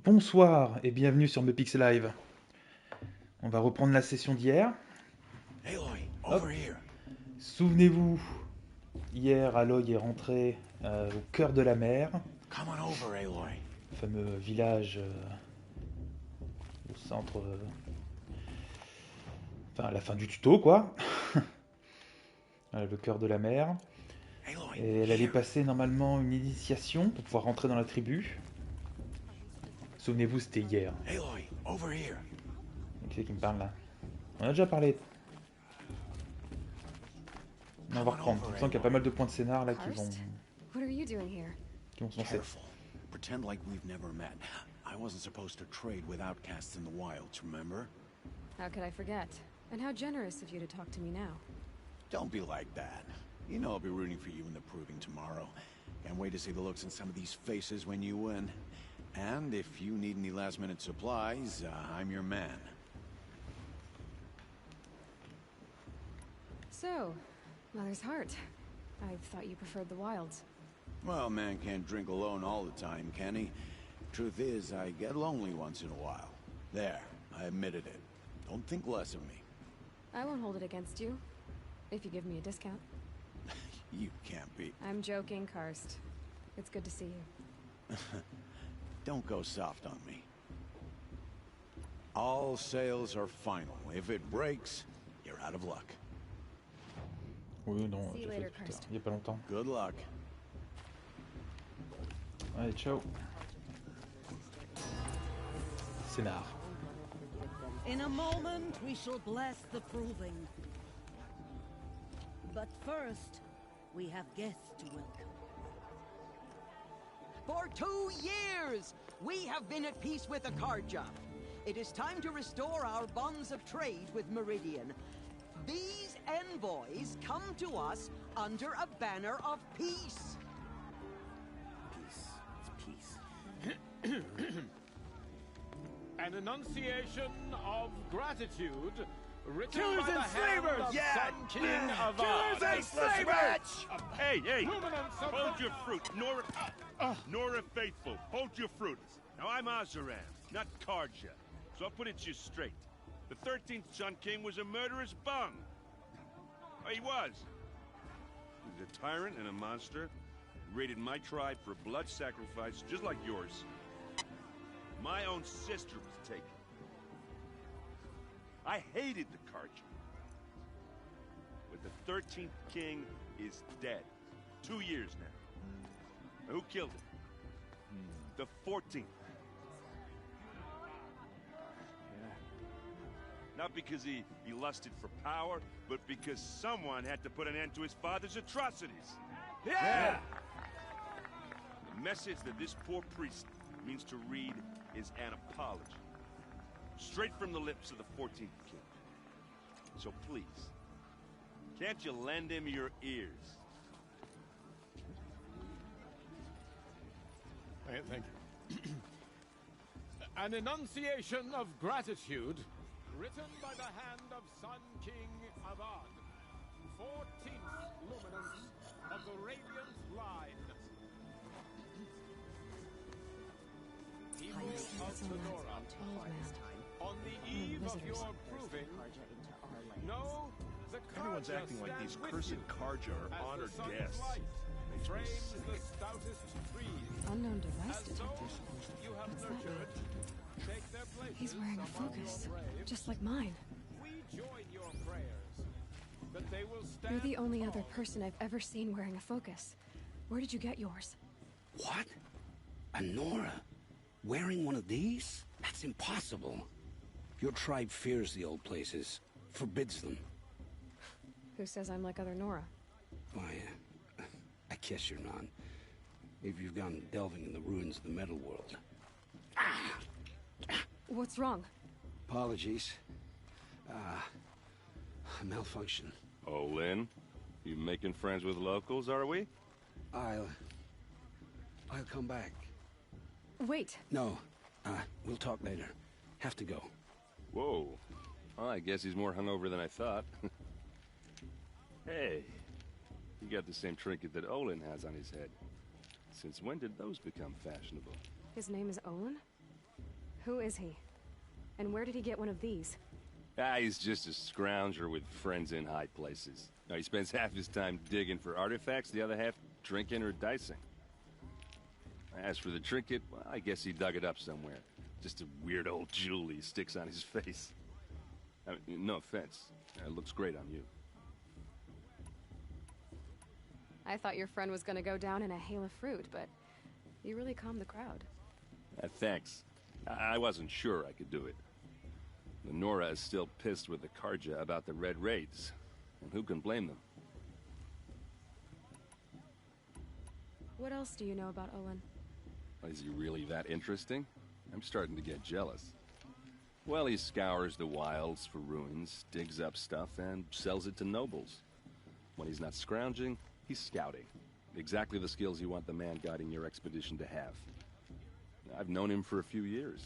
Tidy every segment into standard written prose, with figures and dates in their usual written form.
Bonsoir et bienvenue sur Mepix Live. On va reprendre la session d'hier. Aloy, Hop. over here. Souvenez-vous, hier Aloy est rentré au cœur de la mer, Come on over, Aloy. le fameux village au centre, enfin à la fin du tuto quoi. Voilà, le cœur de la mer. Aloy, Et elle allait here. passer normalement une initiation pour pouvoir rentrer dans la tribu. Souvenez-vous, c'était hier. Aloy, over here. Qui c'est qui me parle là? On a déjà parlé. On va reprendre. Je sens qu'il y a pas mal de points de scénar là qui vont What are you doing here? se lancer. Careful. Pretend like we've never met. I wasn't supposed to trade with outcasts in the wilds, remember? How could I forget? And how generous of you to talk to me now. Don't be like that. You know I'll be rooting for you in the proving tomorrow. Can't wait to see the looks in some of these faces when you win. And if you need any last-minute supplies, I'm your man. So, Mother's Heart. I thought you preferred the wilds. Well, man can't drink alone all the time, can he? Truth is, I get lonely once in a while. There, I admitted it. Don't think less of me. I won't hold it against you. If you give me a discount. You can't be. I'm joking, Karst. It's good to see you. Don't go soft on me. All sales are final. If it breaks, you're out of luck. Oui, non, See you j'ai later, fait tout Karst. il y a pas longtemps. Good luck. Allez, ciao. Scénar. In a moment, we shall bless the proving. But first, we have guests to welcome. For 2 years, we have been at peace with Akarja. It is time to restore our bonds of trade with Meridian. These envoys come to us under a banner of peace. Peace. It's peace. An enunciation of gratitude written Killers by the and hand slavers! of Yeah! Sun King of Killers and slavers! Hey! Luminance of Hold your fruit, Nora Faithful. Hold your fruit. Now I'm Azaran, not Karja, so I'll put it to you straight. The 13th Sun King was a murderous bum. Oh, he was. He was a tyrant and a monster. He raided my tribe for a blood sacrifice, just like yours. My own sister was taken. I hated the Karja. But the 13th king is dead. 2 years now. Now, who killed him? The 14th. Not because he lusted for power, but because someone had to put an end to his father's atrocities. Yeah! The message that this poor priest means to read is an apology. Straight from the lips of the 14th king. So please, can't you lend him your ears? Thank you. An enunciation of gratitude written by the hand of Sun King Avad, 14th luminance of the Radiant Line. People of Sonora, on the eve of your proving, know the Everyone's Karja acting like these stand with cursed you Karja as are honored the sun's guests. light Makes me frames sick. the stoutest trees. Unknown device As detector. those you have What's that nurtured take their places He's wearing a among focus, your brave, just like mine. we join your prayers that they will stand You're the only other tall. person I've ever seen wearing a focus. Where did you get yours? What? A Nora? Wearing one of these? That's impossible. Your tribe fears the old places, forbids them. Who says I'm like other Nora? Why, I guess you're not. If you've gone delving in the ruins of the metal world. What's wrong? Apologies. A malfunction. Oh, Lynn, you making friends with locals, are we? I'll come back. Wait. No, we'll talk later. Have to go. Whoa. Well, I guess he's more hungover than I thought. Hey, you got the same trinket that Olin has on his head. Since when did those become fashionable? His name is Olin? Who is he? And where did he get one of these? Ah, he's just a scrounger with friends in high places. Now, he spends half his time digging for artifacts, the other half drinking or dicing. As for the trinket, well, I guess he dug it up somewhere. Just a weird old jewel he sticks on his face. I mean, no offense. It looks great on you. I thought your friend was gonna go down in a hail of fruit, but you really calmed the crowd. Thanks. I wasn't sure I could do it. The Nora is still pissed with the Karja about the Red Raids. And who can blame them? What else do you know about Olin? Is he really that interesting? I'm starting to get jealous. Well, he scours the wilds for ruins, digs up stuff, and sells it to nobles. When he's not scrounging, he's scouting. Exactly the skills you want the man guiding your expedition to have. I've known him for a few years.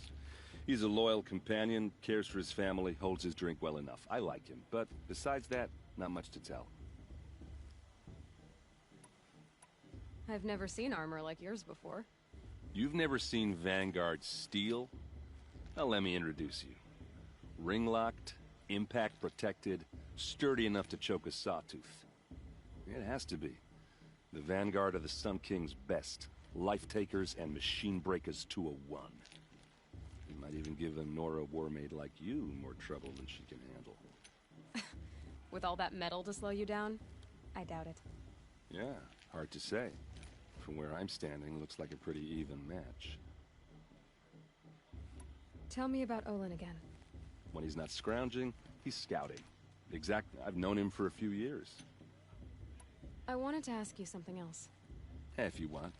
He's a loyal companion, cares for his family, holds his drink well enough. I like him, but besides that, not much to tell. I've never seen armor like yours before. You've never seen Vanguard steel? Well, let me introduce you. Ring-locked, impact-protected, sturdy enough to choke a sawtooth. It has to be. The Vanguard of the Sun King's best. Life-takers and machine-breakers to a one. You might even give a Nora warmaid like you more trouble than she can handle. With all that metal to slow you down? I doubt it. Yeah, hard to say. From where I'm standing, looks like a pretty even match. Tell me about Olin again. When he's not scrounging, he's scouting. I've known him for a few years. I wanted to ask you something else. If you want.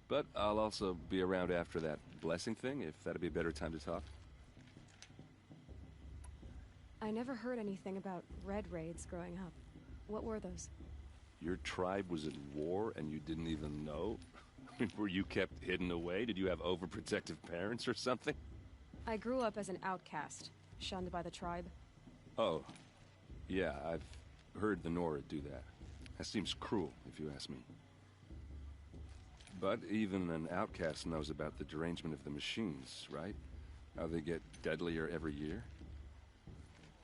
But I'll also be around after that blessing thing, if that'd be a better time to talk. I never heard anything about Red Raids growing up. What were those? Your tribe was at war and you didn't even know? Were you kept hidden away? Did you have overprotective parents or something? I grew up as an outcast, shunned by the tribe. Oh. Yeah, I've heard the Nora do that. That seems cruel, if you ask me. But even an outcast knows about the derangement of the machines, right? How they get deadlier every year?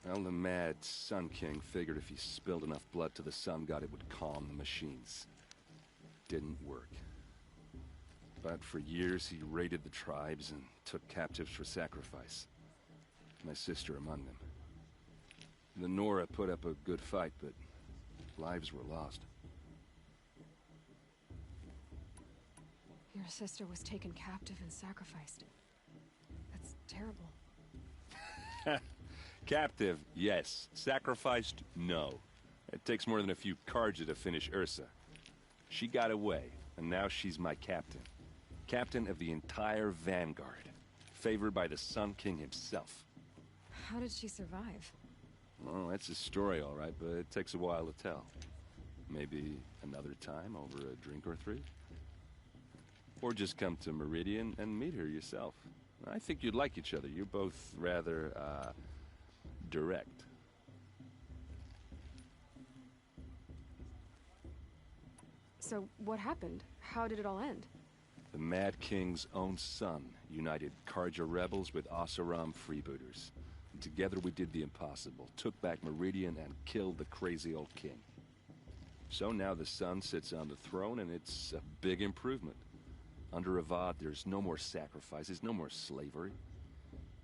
Well, the mad Sun King figured if he spilled enough blood to the Sun God, it would calm the machines. Didn't work. But for years, he raided the tribes and took captives for sacrifice. My sister among them. The Nora put up a good fight, but lives were lost. Your sister was taken captive and sacrificed. That's terrible. Captive, yes. Sacrificed, no. It takes more than a few Karja to finish Ursa. She got away, and now she's my captain. Captain of the entire Vanguard. Favored by the Sun King himself. How did she survive? Oh, that's a story, all right, but it takes a while to tell. Maybe another time over a drink or three? Or just come to Meridian and meet her yourself. I think you'd like each other. You're both rather, direct. So, what happened? How did it all end? The Mad King's own son united Karja rebels with Oseram freebooters. And together we did the impossible, took back Meridian and killed the crazy old king. So now the son sits on the throne and it's a big improvement. Under Avad, there's no more sacrifices, no more slavery.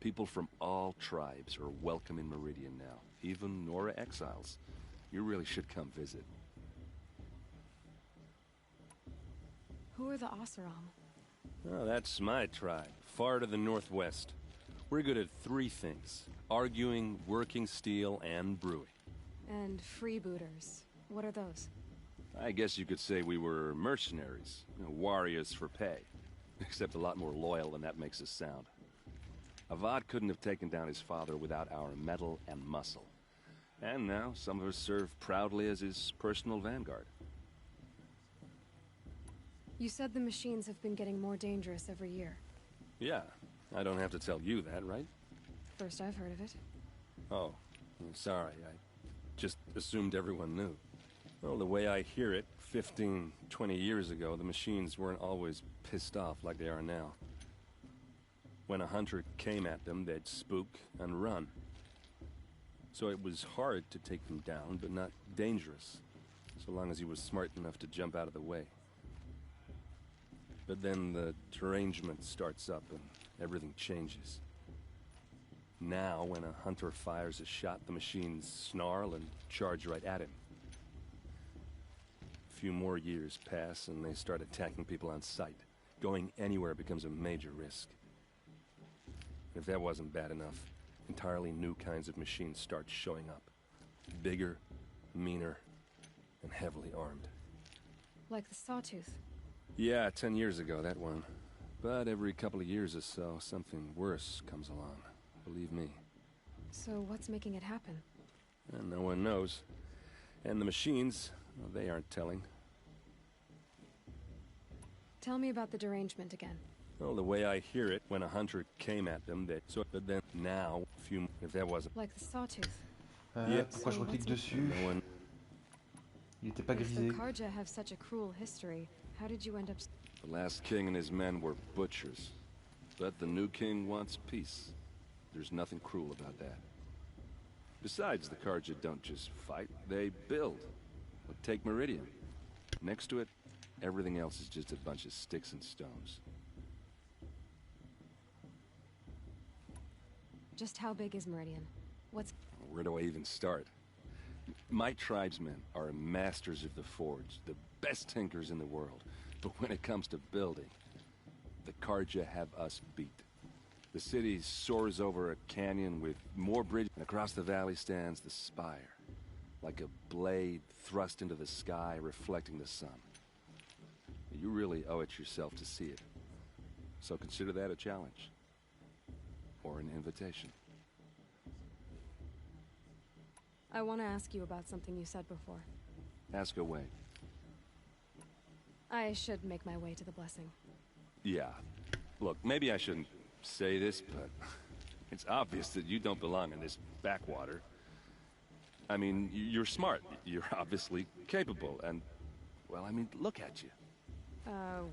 People from all tribes are welcome in Meridian now, even Nora exiles. You really should come visit. Who are the Oseram? Oh, that's my tribe, far to the northwest. We're good at three things: arguing, working steel, and brewing. And freebooters. What are those? I guess you could say we were mercenaries, warriors for pay. Except a lot more loyal than that makes us sound. Avad couldn't have taken down his father without our metal and muscle. And now some of us serve proudly as his personal vanguard. You said the machines have been getting more dangerous every year. Yeah, I don't have to tell you that, right? First I've heard of it. Oh, I'm sorry. I just assumed everyone knew. Well, the way I hear it, 15, 20 years ago, the machines weren't always pissed off like they are now. When a hunter came at them, they'd spook and run. So it was hard to take them down, but not dangerous, so long as he was smart enough to jump out of the way. But then the derangement starts up and everything changes. Now, when a hunter fires a shot, the machines snarl and charge right at him. A few more years pass and they start attacking people on sight. Going anywhere becomes a major risk. If that wasn't bad enough, entirely new kinds of machines start showing up. Bigger, meaner, and heavily armed. Like the Sawtooth. Yeah, 10 years ago, that one. But every couple of years or so, something worse comes along. Believe me. So what's making it happen? And no one knows. And the machines, well, they aren't telling. Tell me about the derangement again. Well, the way I hear it, when a hunter came at them, they... So, but then, now, if that wasn't... Like the Sawtooth. Yeah. Pourquoi je reclique dessus? No one... Il était pas If grisé. the Karja have such a cruel history, how did you end up... The last king and his men were butchers. But the new king wants peace. There's nothing cruel about that. Besides, the Karja don't just fight, they build. Take Meridian. Next to it, everything else is just a bunch of sticks and stones. Just how big is Meridian? What's... Where do I even start? My tribesmen are masters of the forge, the best tinkers in the world. But when it comes to building, the Karja have us beat. The city soars over a canyon with more bridges, and across the valley stands the spire, like a blade thrust into the sky, reflecting the sun. You really owe it yourself to see it. So consider that a challenge. Or an invitation. I want to ask you about something you said before. Ask away. I should make my way to the blessing. Yeah. Look, maybe I shouldn't say this, but it's obvious that you don't belong in this backwater. I mean, you're smart. You're obviously capable, and... Well, I mean, look at you.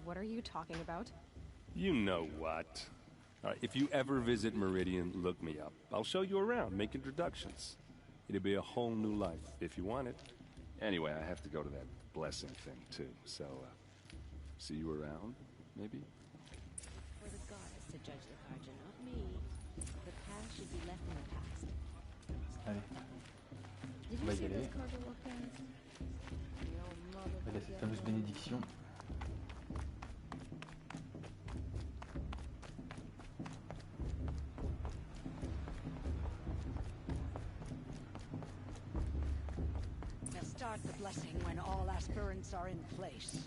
What are you talking about? You know what. All right, if you ever visit Meridian, look me up. I'll show you around, make introductions. It'll be a whole new life, if you want it. Anyway, I have to go to that blessing thing, too. So, see you around, maybe? For the goddess to judge the Karja, not me. The past should be left in the past. Allez, Did on va you y see aller. those Karja walk past? On va y aller à cette fameuse bénédiction. Now start the blessing when all aspirants are in place.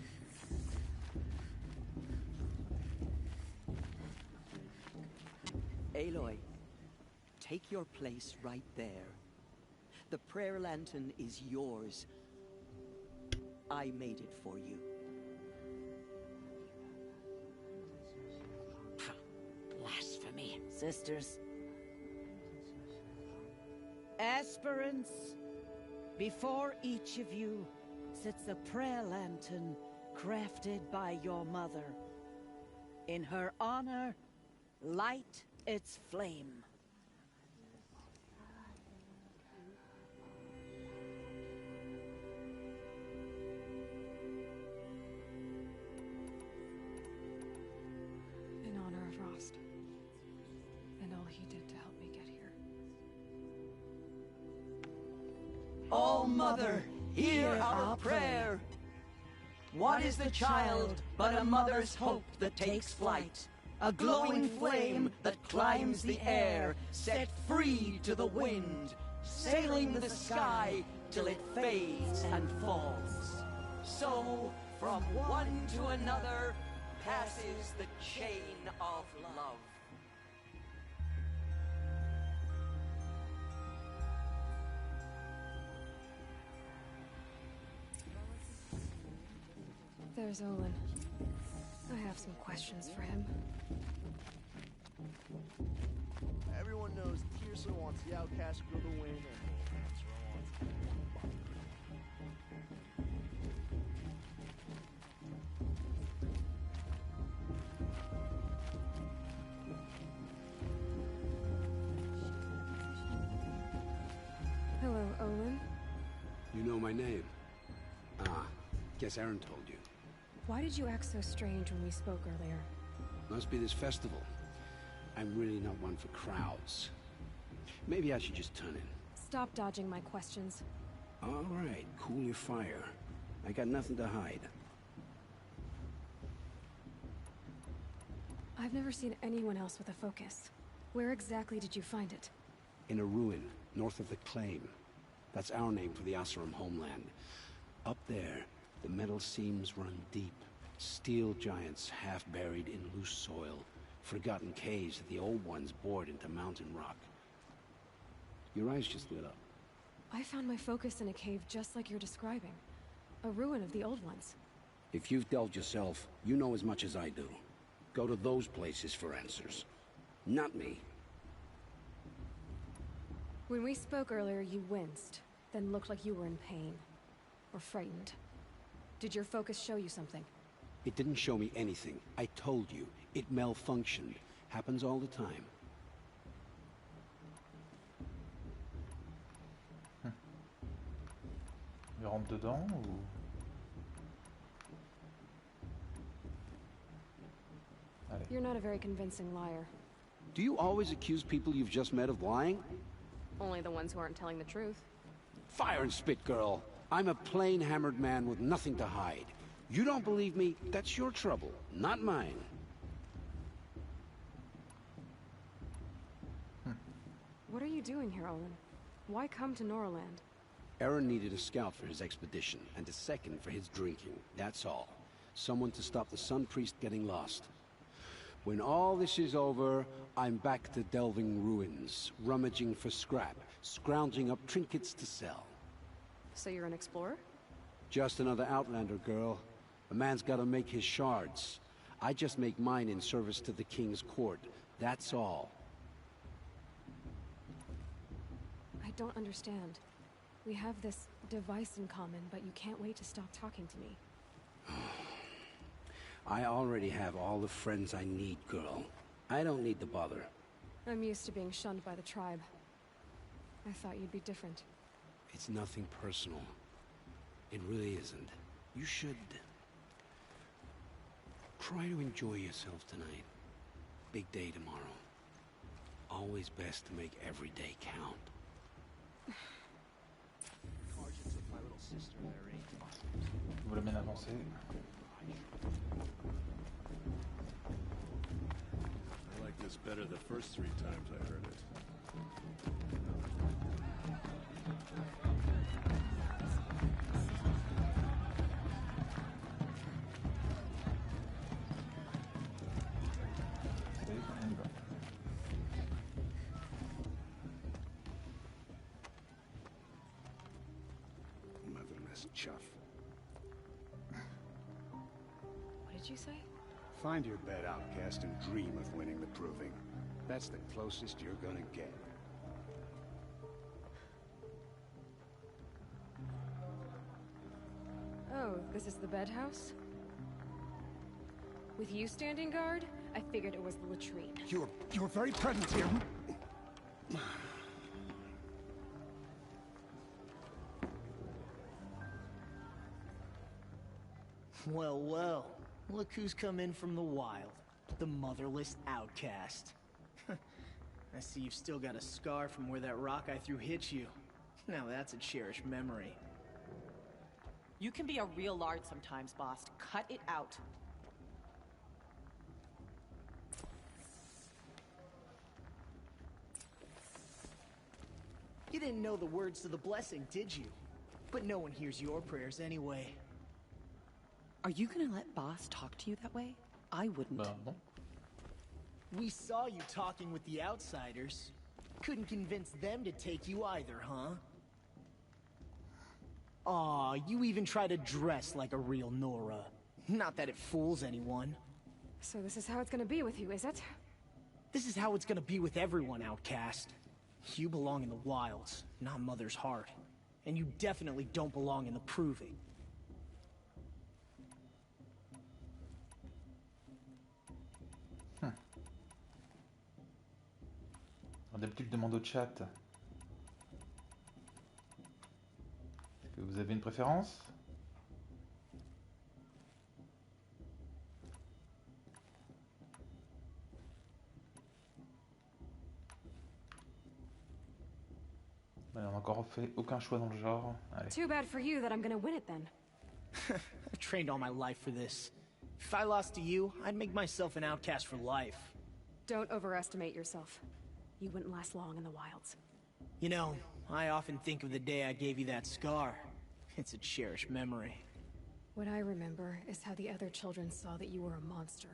Aloy, take your place right there. The prayer lantern is yours. I made it for you. Blasphemy. Sisters. Aspirants, before each of you sits a prayer lantern crafted by your mother. In her honor, light its flame. In honor of Rost. And all he did to help me get here. All Mother, hear our prayer. What is the child but a mother's hope that takes flight? A glowing flame that climbs the air, set free to the wind, sailing the sky till it fades and falls. So, from one to another, passes the chain of love. There's Olin. I have some questions for him. Everyone knows Tirsa wants the outcast girl to win, and Ansra wants the one. Olin? You know my name? Ah, guess Erend told you. Why did you act so strange when we spoke earlier? Must be this festival. I'm really not one for crowds. Maybe I should just turn in. Stop dodging my questions. All right, cool your fire. I got nothing to hide. I've never seen anyone else with a focus. Where exactly did you find it? In a ruin, north of the Claim. That's our name for the Oseram homeland. Up there, the metal seams run deep. Steel giants half buried in loose soil. Forgotten caves that the old ones bored into mountain rock. Your eyes just lit up. I found my focus in a cave just like you're describing. A ruin of the old ones. If you've delved yourself, you know as much as I do. Go to those places for answers. Not me. When we spoke earlier, you winced, then looked like you were in pain. Or frightened. Did your focus show you something? It didn't show me anything. I told you. It malfunctioned. Happens all the time. Je rentre dedans ou... Allez. You're not a very convincing liar. Do you always accuse people you've just met of lying? Only the ones who aren't telling the truth. Fire and spit, girl. I'm a plain hammered man with nothing to hide. You don't believe me, that's your trouble, not mine. What are you doing here, Olin? Why come to Norland? Erend needed a scout for his expedition, and a second for his drinking, that's all. Someone to stop the Sun Priest getting lost. When all this is over, I'm back to delving ruins, rummaging for scrap, scrounging up trinkets to sell. So you're an explorer? Just another Outlander, girl. A man's gotta make his shards. I just make mine in service to the King's court, that's all. I don't understand. We have this device in common, but you can't wait to stop talking to me. I already have all the friends I need, girl. I don't need the bother. I'm used to being shunned by the tribe. I thought you'd be different. It's nothing personal. It really isn't. You should... try to enjoy yourself tonight. Big day tomorrow. Always best to make every day count. Vous voulez bien avancer? I like this better the first 3 times I heard it. Motherless chuff. What did you say? Find your bed, outcast, and dream of winning the proving. That's the closest you're gonna get. Oh, this is the bed house? With you standing guard, I figured it was the latrine. You're very present here. Well, well. Look who's come in from the wild. The motherless outcast. I see you've still got a scar from where that rock I threw hit you. Now that's a cherished memory. You can be a real lard sometimes, boss. Cut it out. You didn't know the words to the blessing, did you? But no one hears your prayers anyway. Are you gonna let boss talk to you that way? I wouldn't. Bah, non. We saw you talking with the outsiders. Couldn't convince them to take you either, huh? Aw, you even try to dress like a real Nora. Not that it fools anyone. So this is how it's gonna be with you, is it? This is how it's gonna be with everyone, outcast. You belong in the wilds, not Mother's heart. And you definitely don't belong in the proving. D'habitude, je demande au chat. Vous avez une préférence? On n'a encore fait aucun choix dans le genre. Allez. Too bad for you that I'm gonna win it then. I trained all my life for this. If I lost to you, I'd make myself an outcast for life. Don't overestimate yourself. You wouldn't last long in the wilds. You know, I often think of the day I gave you that scar. It's a cherished memory. What I remember is how the other children saw that you were a monster.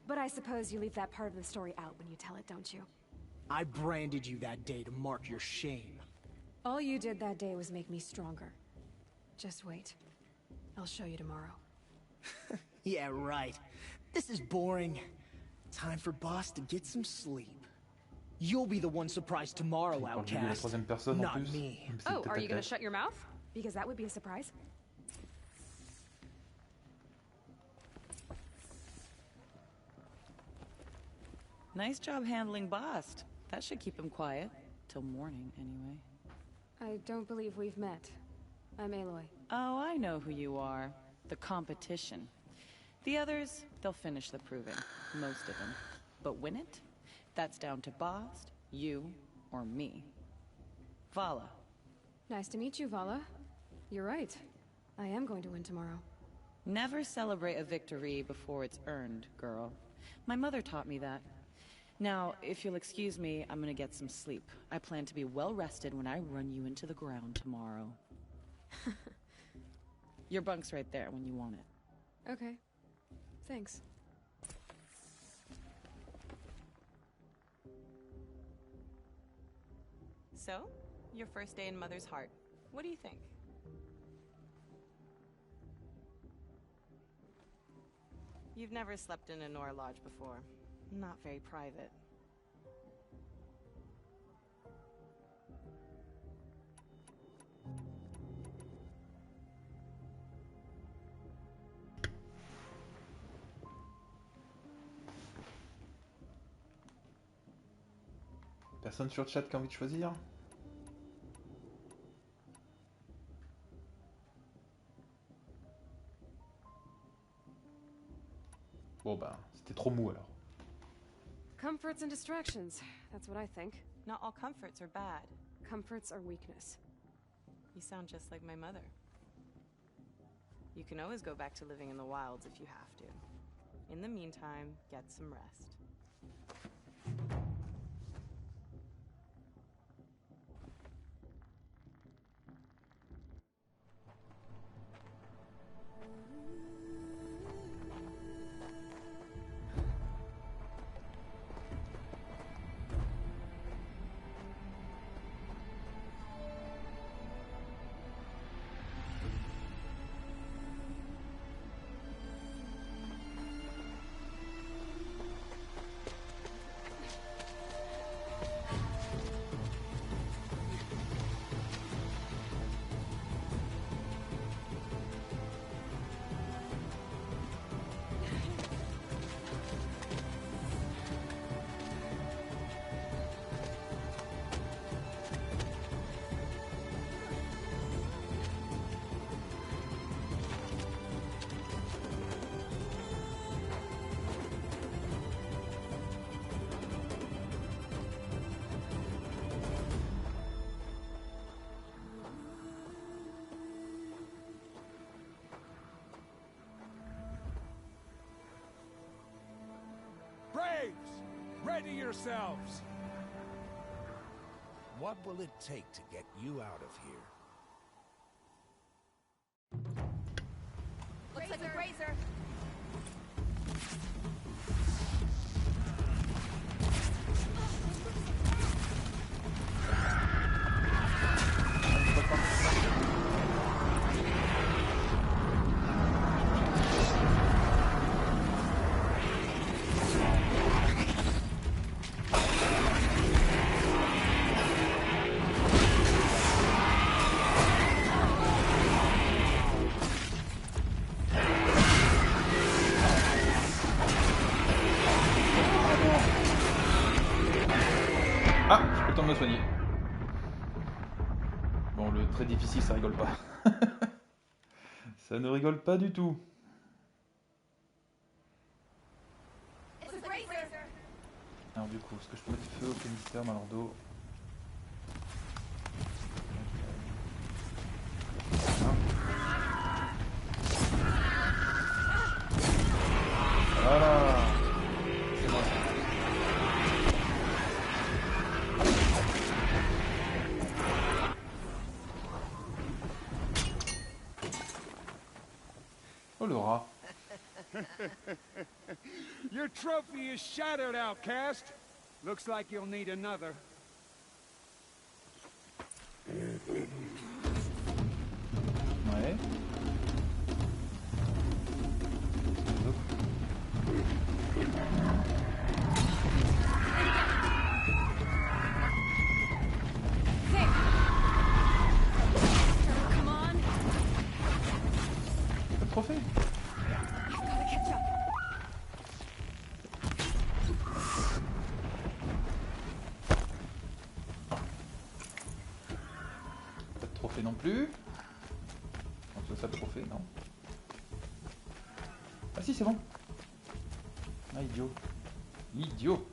But I suppose you leave that part of the story out when you tell it, don't you? I branded you that day to mark your shame. All you did that day was make me stronger. Just wait. I'll show you tomorrow. Yeah, right. This is boring. Time for Boss to get some sleep. You'll be the one surprised tomorrow, outcast. Not me. Oh, are you gonna shut your mouth? Because that would be a surprise. Nice job handling Bast. That should keep him quiet. Till morning, anyway. I don't believe we've met. I'm Aloy. Oh, I know who you are. The competition. The others, they'll finish the proving. Most of them. But win it? That's down to Bast, you, or me. Vala. Nice to meet you, Vala. You're right. I am going to win tomorrow. Never celebrate a victory before it's earned, girl. My mother taught me that. Now, if you'll excuse me, I'm gonna get some sleep. I plan to be well rested when I run you into the ground tomorrow. Your bunk's right there when you want it. Okay. Thanks. So, your first day in Mother's Heart. What do you think? You've never slept in a Nora lodge before. Not very private. Personne sur le chat qui a envie de choisir? Bon ben, c'était trop mou alors. Comforts and distractions. That's what I think. Not all comforts are bad. Comforts are weakness. You sound just like my mother. You can always go back to living in the wilds if you have to. In the meantime, get some rest. Braves, ready yourselves! What will it take to get you out of here? Looks like a grazer. Ah, j'ai pas le temps de me soigner. Bon, le très difficile, ça rigole pas. Ça ne rigole pas du tout. Alors du coup, est-ce que je peux mettre feu au canister dans leur dos? Voilà. C'est bon. Oh le rat. Your trophy is shattered, outcast. Looks like you'll need another. Ouais. Le trophée. Pas de trophée non plus. On se fait pas de trophée, non. Ah si, c'est bon. Ah, idiot. Idiot.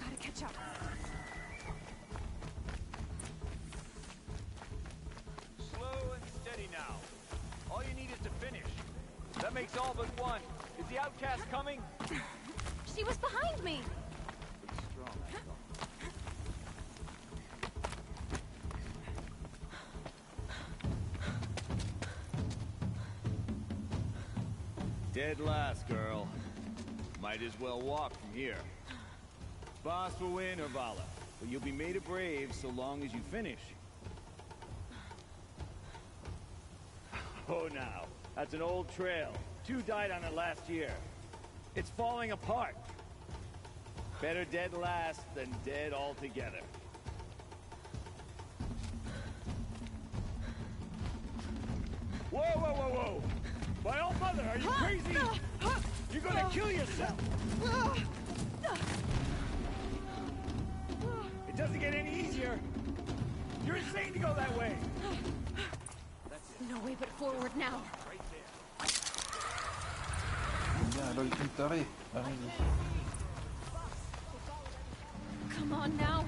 Gotta catch up. Slow and steady now. All you need is to finish. That makes all but one. Is the outcast coming? She was behind me. Pretty strong, I thought. Dead last, girl. Might as well walk from here. Boss will win or Vala, but you'll be made a brave so long as you finish. Oh, now. That's an old trail. 2 died on it last year. It's falling apart. Better dead last than dead altogether. Whoa, whoa, whoa, whoa! My old mother, are you crazy? You're gonna kill yourself! It doesn't get any easier. You're insane to go that way. No way but forward now. Bien, alors il est taré. Allons-y. Come on now.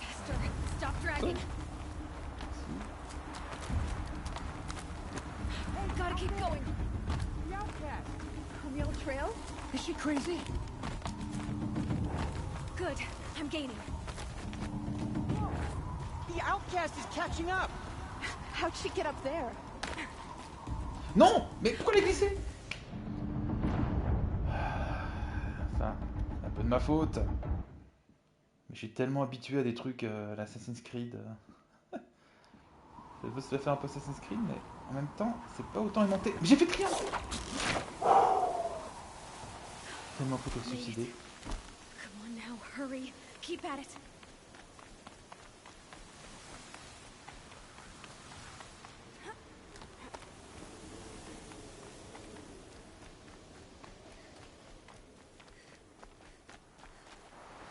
Faster. Stop dragging. Gotta keep going. The outcast. On the old trail? Is she crazy? Good. I'm gaining. The outcast is catching up. How'd she get up there? Non! Mais pourquoi les glisser? Enfin, c'est un peu de ma faute. Mais je suis tellement habitué à des trucs à l'Assassin's Creed. Ça veut se faire un peu Assassin's Creed, mais en même temps, c'est pas autant aimanté. Mais j'ai fait rien! Tellement plutôt suicider. Come on now, hurry. Keep at it.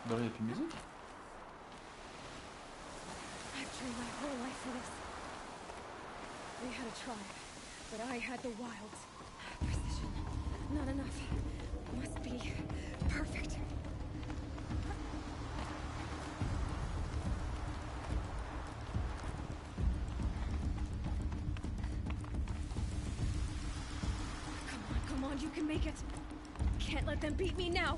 Dans il n'y a plus de musique. I've trained my whole life for this. They had a tribe, but I had the wilds. Precision. Not enough. Must be perfect. Come on, you can make it. Can't let them beat me now.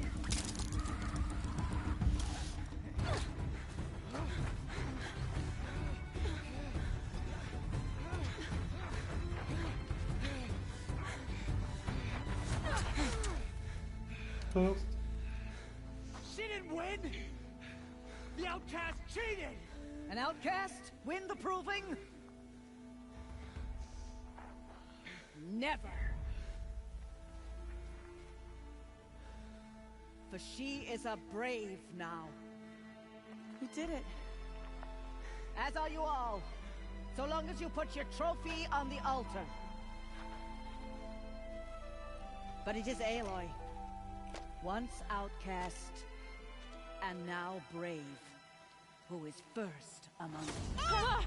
She didn't win! The outcast cheated! An outcast win the proving? Never! For she is a brave now. You did it. As are you all. So long as you put your trophy on the altar. But it is Aloy. Once outcast, And now brave. Who is first among us?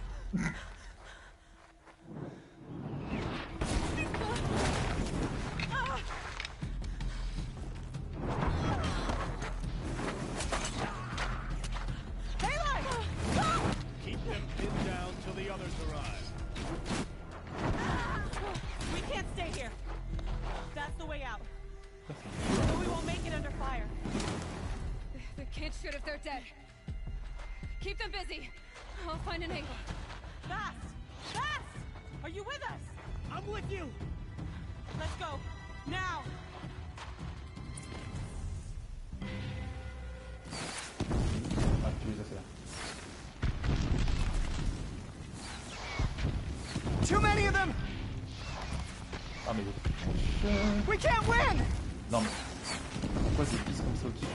Keep them pinned down till the others arrive. We can't stay here. That's the way out. But we won't make it under fire. They can't shoot if they're dead. Keep them busy. I'll find an angle. Fast! Fast! Are you with us? I'm with you! Let's go. Now! Ah, tu les as fait là. Too many of them! Ah mais We can't win! non mais pourquoi c'est pisse comme ça au-dessus? De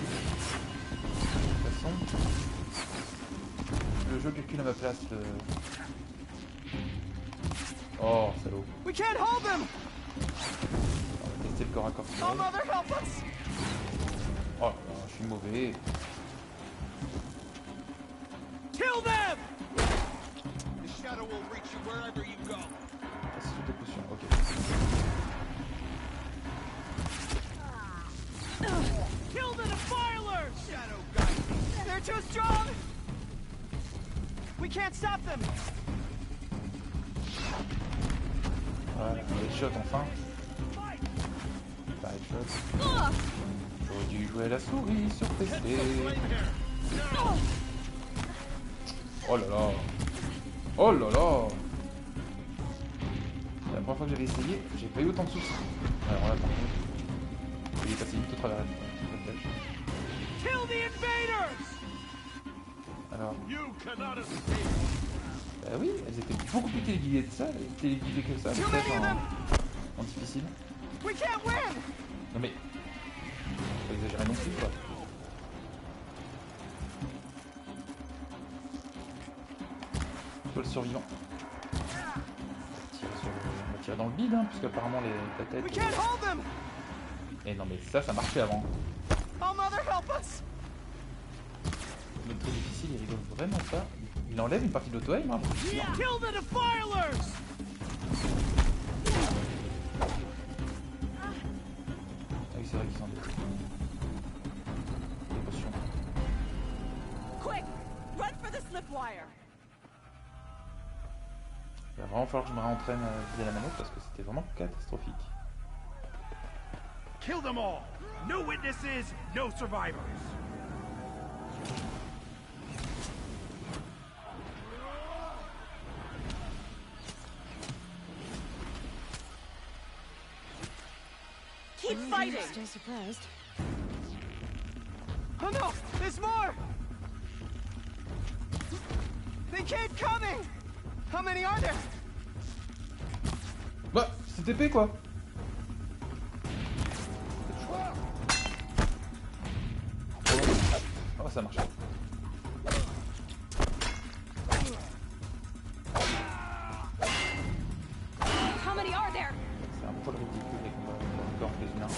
toute façon, le jeu calcule à ma place le... Oh salaud. We can't hold them! On va tester le corps à corps. Oh mother, help us! Oh là, je suis mauvais. Kill them! The shadow will reach you wherever you go. Ah, c'est toutes des potions, ok. Kill the defilers! Shadow guide me. They're too strong! We can't stop them! Voilà, un headshot enfin. Pas headshot. J'aurais dû jouer à la souris sur PC. Oh là là. Oh là là. La première fois que j'avais essayé, j'ai pas eu autant de soucis. Alors là par contre, il est passé vite au travers de la flèche. Kill the invaders! Alors, You cannot escape. bah oui, elles étaient beaucoup plus téléguidées de ça, téléguidées que ça, peut-être en difficile. We can't win! Non mais, faut pas exagérer non plus quoi. Toi le survivant. On va tirer dans le bide, hein, puisque apparemment la tête... We can't hold them! Et non mais ça marchait avant. Oh mother, help us! Le très difficile, il rigole vraiment pas. Il enlève une partie de l'auto-aim, hein. Kill the defilers! Ah oui, c'est vrai qu'ils sont des potions. Quick! Run for the slipwire! Il va vraiment falloir que je me réentraîne via la manette parce que c'était vraiment catastrophique. Kill them all. No witnesses, no survivors. Keep fighting! Still surprised. Oh no! There's more! They keep coming! How many are there? Bah, c'est TP quoi. Oh, ça marche. How many are there? C'est un poil ridicule les combats encore les humains.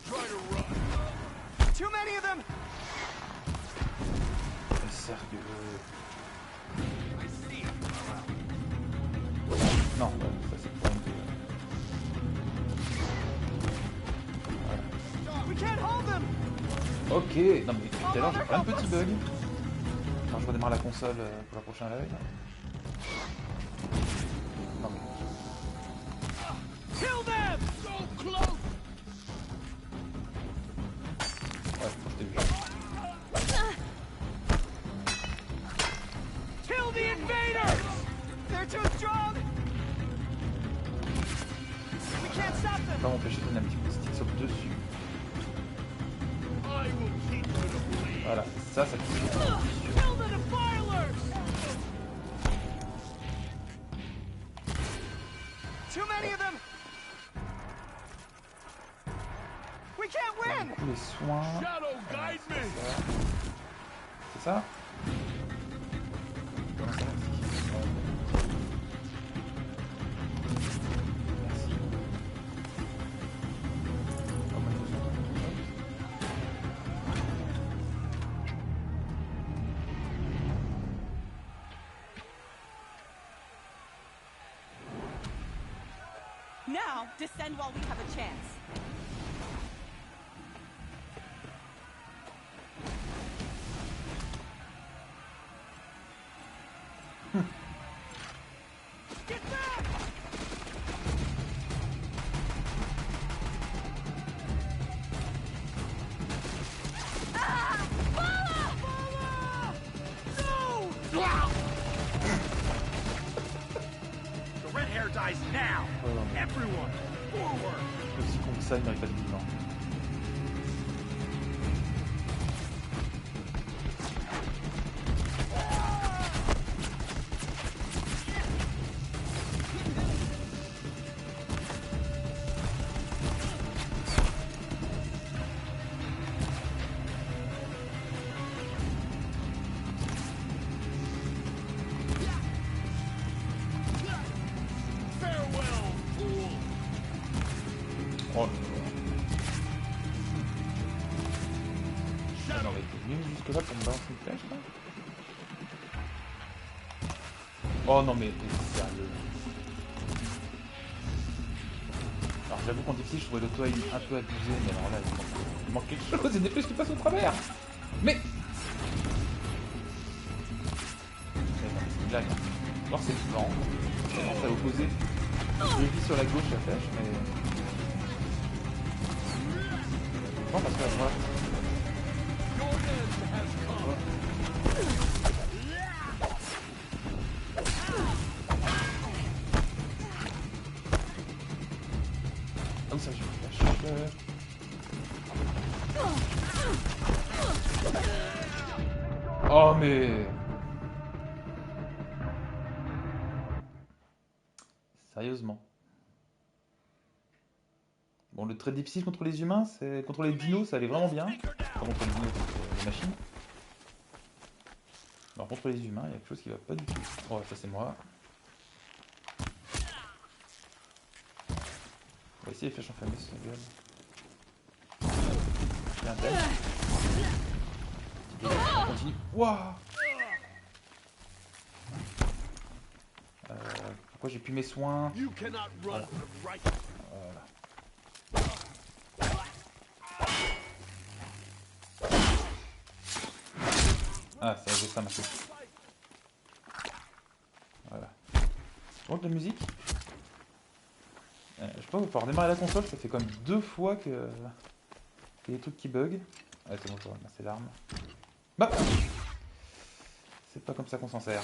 Try to run. Too many of them! Sérieux. Non, ça c'est le problème de... We can't hold them! Ok, non mais tout à l'heure j'ai plein de petits bugs. Quand je redémarre la console pour la prochaine live. Non mais... Kill them! So close! Ouais, je t'ai vu. Kill the invaders! They're too strong! We can't stop Je them! peux pas m'empêcher de donner un petit coup de stick sur le dessus. Voilà, ça tue. Kill the defilers! Too many of them! We can't win! Du coup, les soins... Shadow guide me. C'est ça? Comment ça, merci. Merci. Now, descend while we have a chance. Get back! The red hair dies now. Everyone, forward. Aussi con que ça, il n'arrive pas de vivre. Oh non, mais t'es venu jusque là pour me balancer une flèche là? Oh non mais t'es sérieux. Alors j'avoue qu'en difficile je trouvais l'auto-aim un peu abusé, mais alors là il manque quelque chose et des flèches qui passent au travers. Mais c'est une blague. Alors c'est différent. C'est à l'opposé. Je vis sur la gauche la flèche, mais... Non, parce que voilà. Ah oui, ça j'ai fait. Oh mais... Sérieusement. Bon, le très difficile contre les humains, c'est contre les dinos, ça allait vraiment bien. Enfin, contre les dinos, contre les machines. Alors contre les humains, il y a quelque chose qui va pas du tout. Oh, ça c'est moi. On va essayer les flèches enflammées, c'est la gueule. Il y a un tel. On continue. Wouah! Pourquoi j'ai plus mes soins? Voilà. Voilà. Ah, ça j'ai ça maintenant. Voilà. Bon, de la musique. Je sais pas, il va falloir démarrer la console, ça fait comme 2 fois que... qu'il y a des trucs qui bug. Ah, c'est bon, je vais ramasser l'arme. Bah! C'est pas comme ça qu'on s'en sert.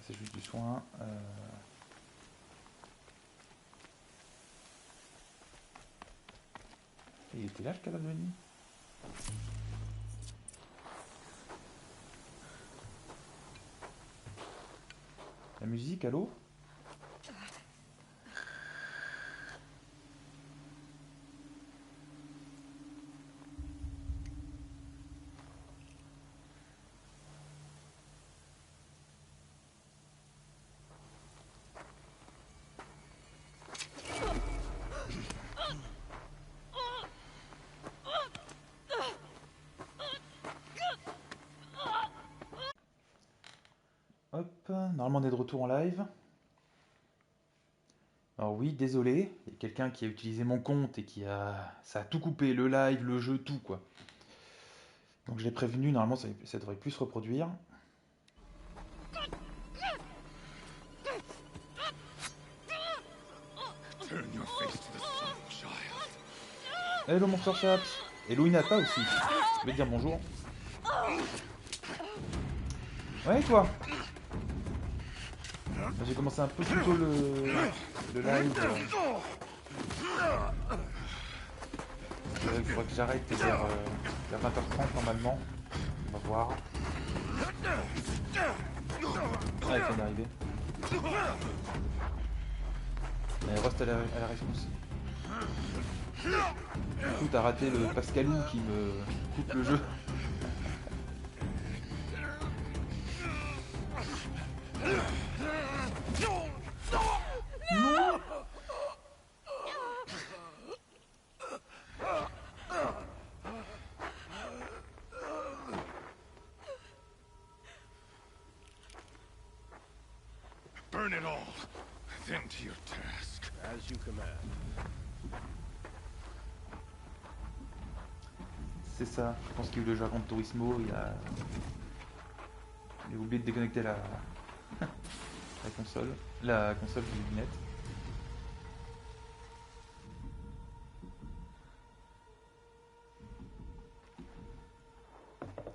C'est juste du soin. Il était là le cadavre de nuit. La musique, allô? Hop, normalement on est de retour en live. Alors oui, désolé, il y a quelqu'un qui a utilisé mon compte et ça a tout coupé, le live, le jeu, tout quoi. Donc je l'ai prévenu, normalement ça devrait plus se reproduire. Hello Monster Chaps. Hello Inata aussi. Je vais te dire bonjour. Ouais, toi. J'ai commencé un peu plus tôt le live. Il faudrait que j'arrête vers 20h30 normalement. On va voir. Ah, il vient d'arriver. Reste à la réponse. Du coup, t'as raté le Pascalou qui me coupe le jeu. Burn it all. Then to your task. As you command. C'est ça, je pense qu'il y a eu le jargon de Turismo, il a oublié de déconnecter la console du net.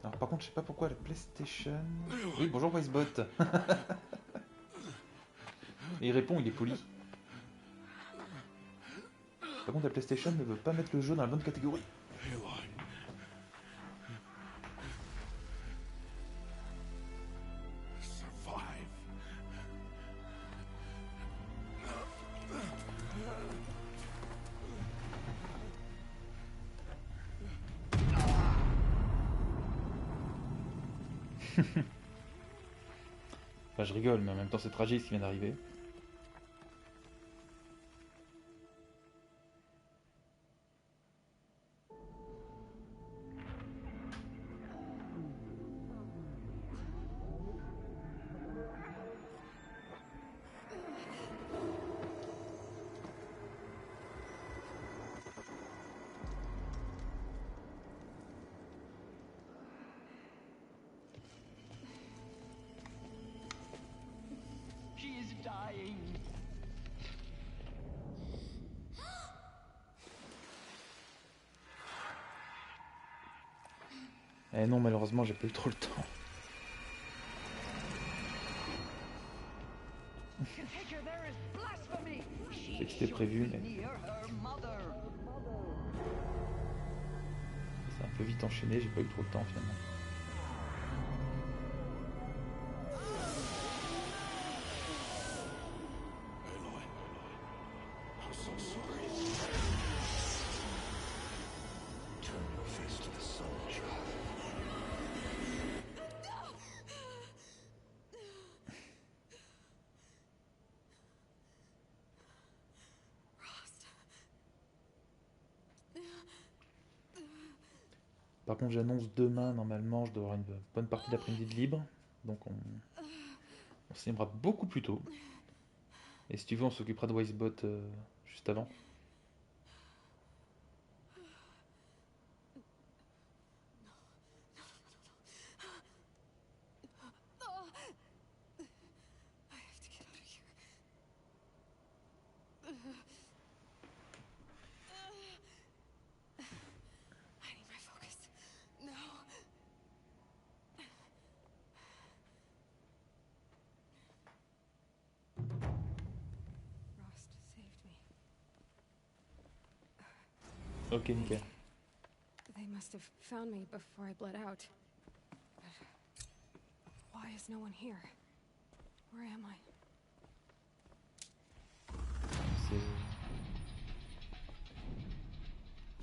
Alors par contre je sais pas pourquoi la PlayStation... Oui bonjour Wisebot. Et il répond, il est poli. Par contre la PlayStation ne veut pas mettre le jeu dans la bonne catégorie. Enfin, je rigole, mais en même temps c'est tragique ce qui vient d'arriver. Eh non, malheureusement, j'ai pas eu trop le temps. Je sais que c'était prévu, mais... C'est un peu vite enchaîné, j'ai pas eu trop le temps finalement. Par contre, j'annonce demain, normalement, je dois avoir une bonne partie d'après-midi de libre. Donc on s'aimera beaucoup plus tôt. Et si tu veux, on s'occupera de Wisebot juste avant. Ok, nickel. They must have found me before I bled out. But why is no one here? Where am I?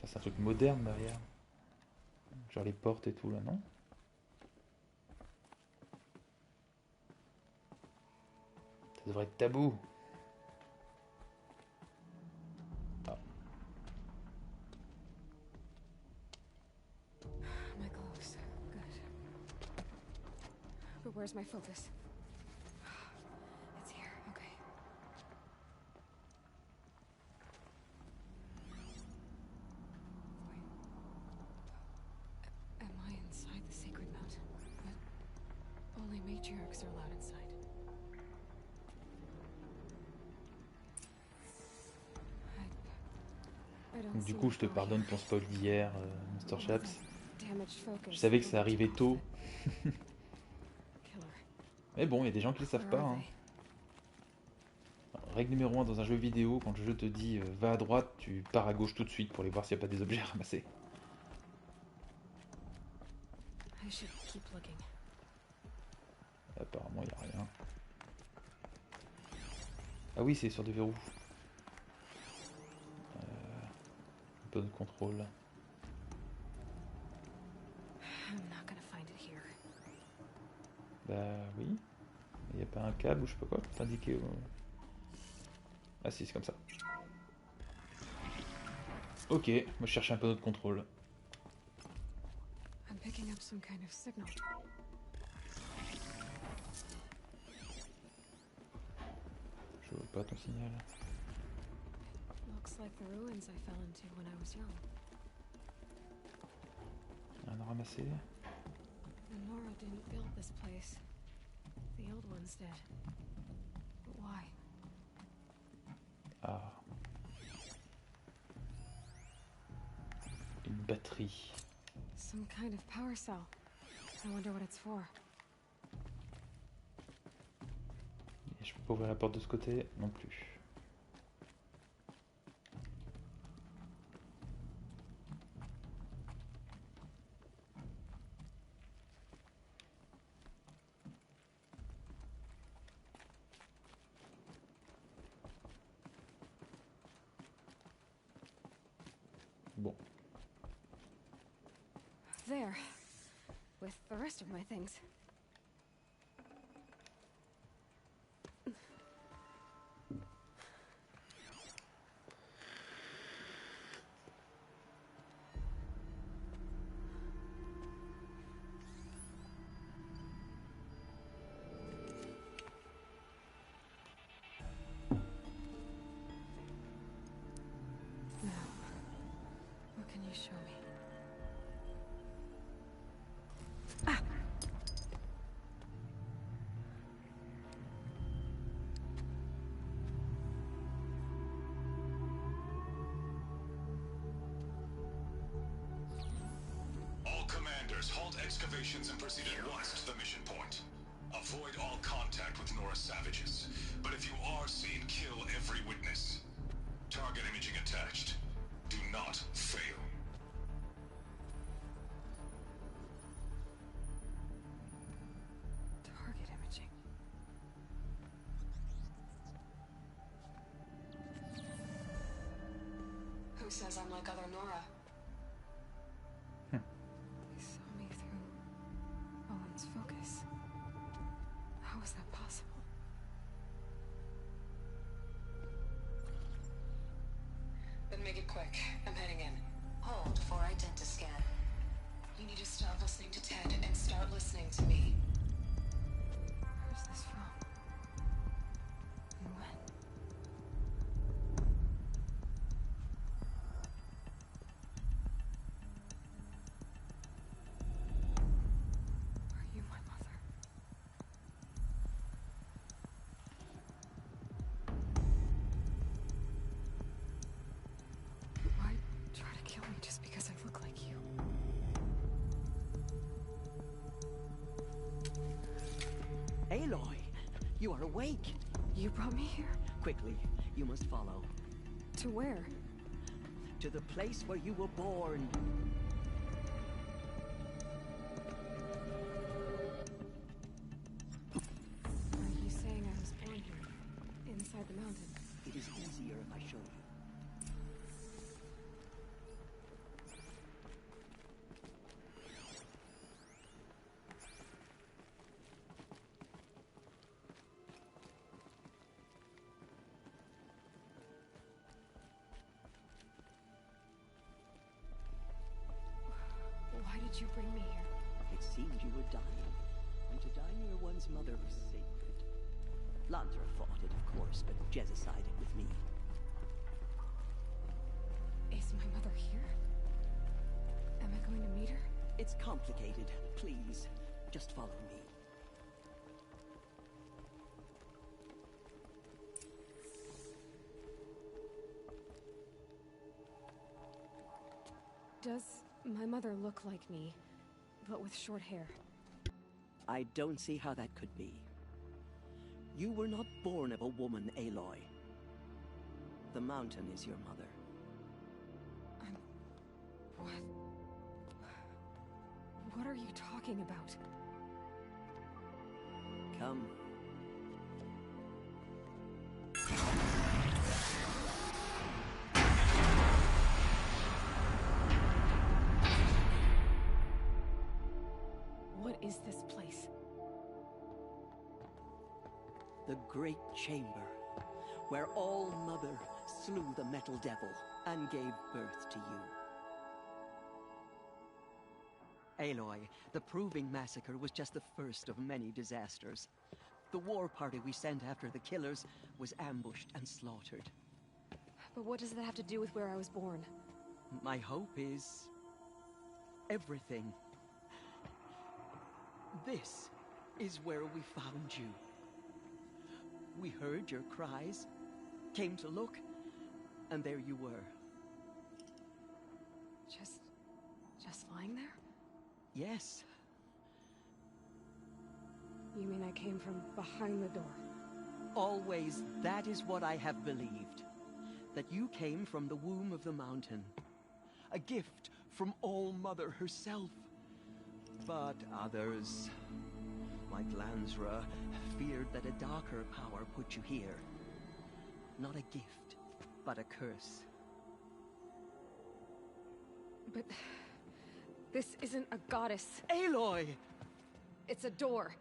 C'est un truc moderne derrière. Genre les portes et tout là, non? Ça devrait être tabou. Ah. My gloves. Good. But where's my focus? It's here. Okay. Am I inside the sacred mountain? But only matriarchs are allowed inside. Du coup, je te pardonne ton spoil d'hier, Mr. Chaps. Je savais que ça arrivait tôt. Mais bon, il y a des gens qui le savent pas. Hein. Règle numéro 1 dans un jeu vidéo, quand le jeu te dit va à droite, tu pars à gauche tout de suite pour aller voir s'il n'y a pas des objets à ramasser. Apparemment, il n'y a rien. Ah oui, c'est sur des verrous. Un peu de contrôle. Bah oui. Il n'y a pas un câble ou je sais pas quoi pour t'indiquer. Ah si, c'est comme ça. Ok, moi je cherche un peu notre contrôle. I'm picking up some kind of signal. Je vois pas ton signal. Looks like the ruins I fell into when I was young. Rien à ramasser. The Nora didn't build this place. The old ones did. But why? Ah. Une batterie. Some kind of power cell. I wonder what it's for. Et je peux pas ouvrir la porte de ce côté non plus. Bon. There. With the rest of my things. What can you show me? All commanders, halt excavations and proceed at once to the mission point. Avoid all contact with Nora savages. But if you are seen, kill every witness. Target imaging attached. Do not fail. Target imaging. Who says I'm like other Nora? They saw me through Owen's focus. How is that possible? Then make it quick. I'm heading in. Hold for identiscan. You need to stop listening to Ted and start listening to me. Where's this from? And when? Are you my mother? Why try to kill me just because I look like you? Aloy, you are awake. You brought me here? Quickly, you must follow. To where? To the place where you were born. Are you saying I was born here? Inside the mountain? It is easier if I show you. Why did you bring me here? It seemed you were dying, and to die near one's mother was sacred. Lantra fought it, of course, but Jezza sided with me. Is my mother here? Am I going to meet her? It's complicated. Please, just follow me. Does my mother look like me, but with short hair? I don't see how that could be. You were not born of a woman, Aloy. The mountain is your mother. What? What are you talking about? Come. What is this place? The Great Chamber, where All-Mother slew the Metal Devil and gave birth to you. Aloy, the Proving Massacre was just the first of many disasters. The war party we sent after the killers was ambushed and slaughtered. But what does that have to do with where I was born? My hope is... everything. This is where we found you. We heard your cries, came to look, and there you were. Just lying there? Yes. You mean I came from behind the door? Always, that is what I have believed. That you came from the womb of the mountain. A gift from All-Mother herself. But others, like Lansra, feared that a darker power put you here. Not a gift, but a curse. But... this isn't a goddess. Aloy! It's a door.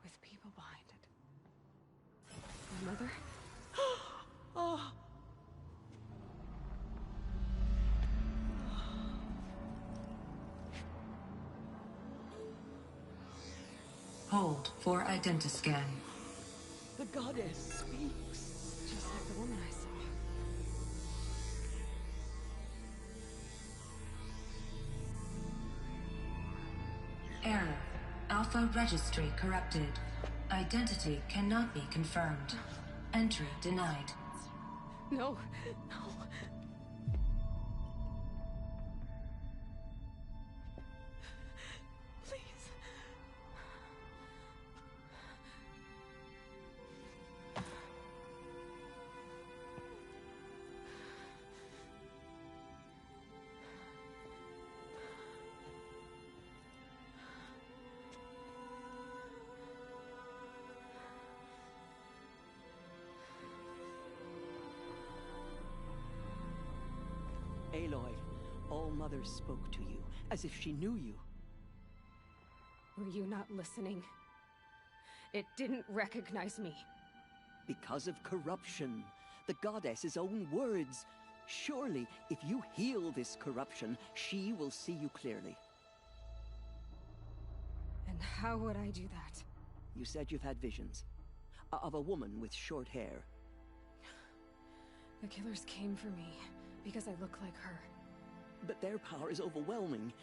With people behind it. My mother? Oh. Hold for identiscan. The goddess speaks. Just like the woman I saw. Error. Alpha registry corrupted. Identity cannot be confirmed. Entry denied. No, no. Please. Aloy, All-Mother spoke to you, as if she knew you. Were you not listening? It didn't recognize me. Because of corruption. The goddess's own words. Surely, if you heal this corruption, she will see you clearly. And how would I do that? You said you've had visions. Of a woman with short hair. The killers came for me. Because I look like her. But their power is overwhelming.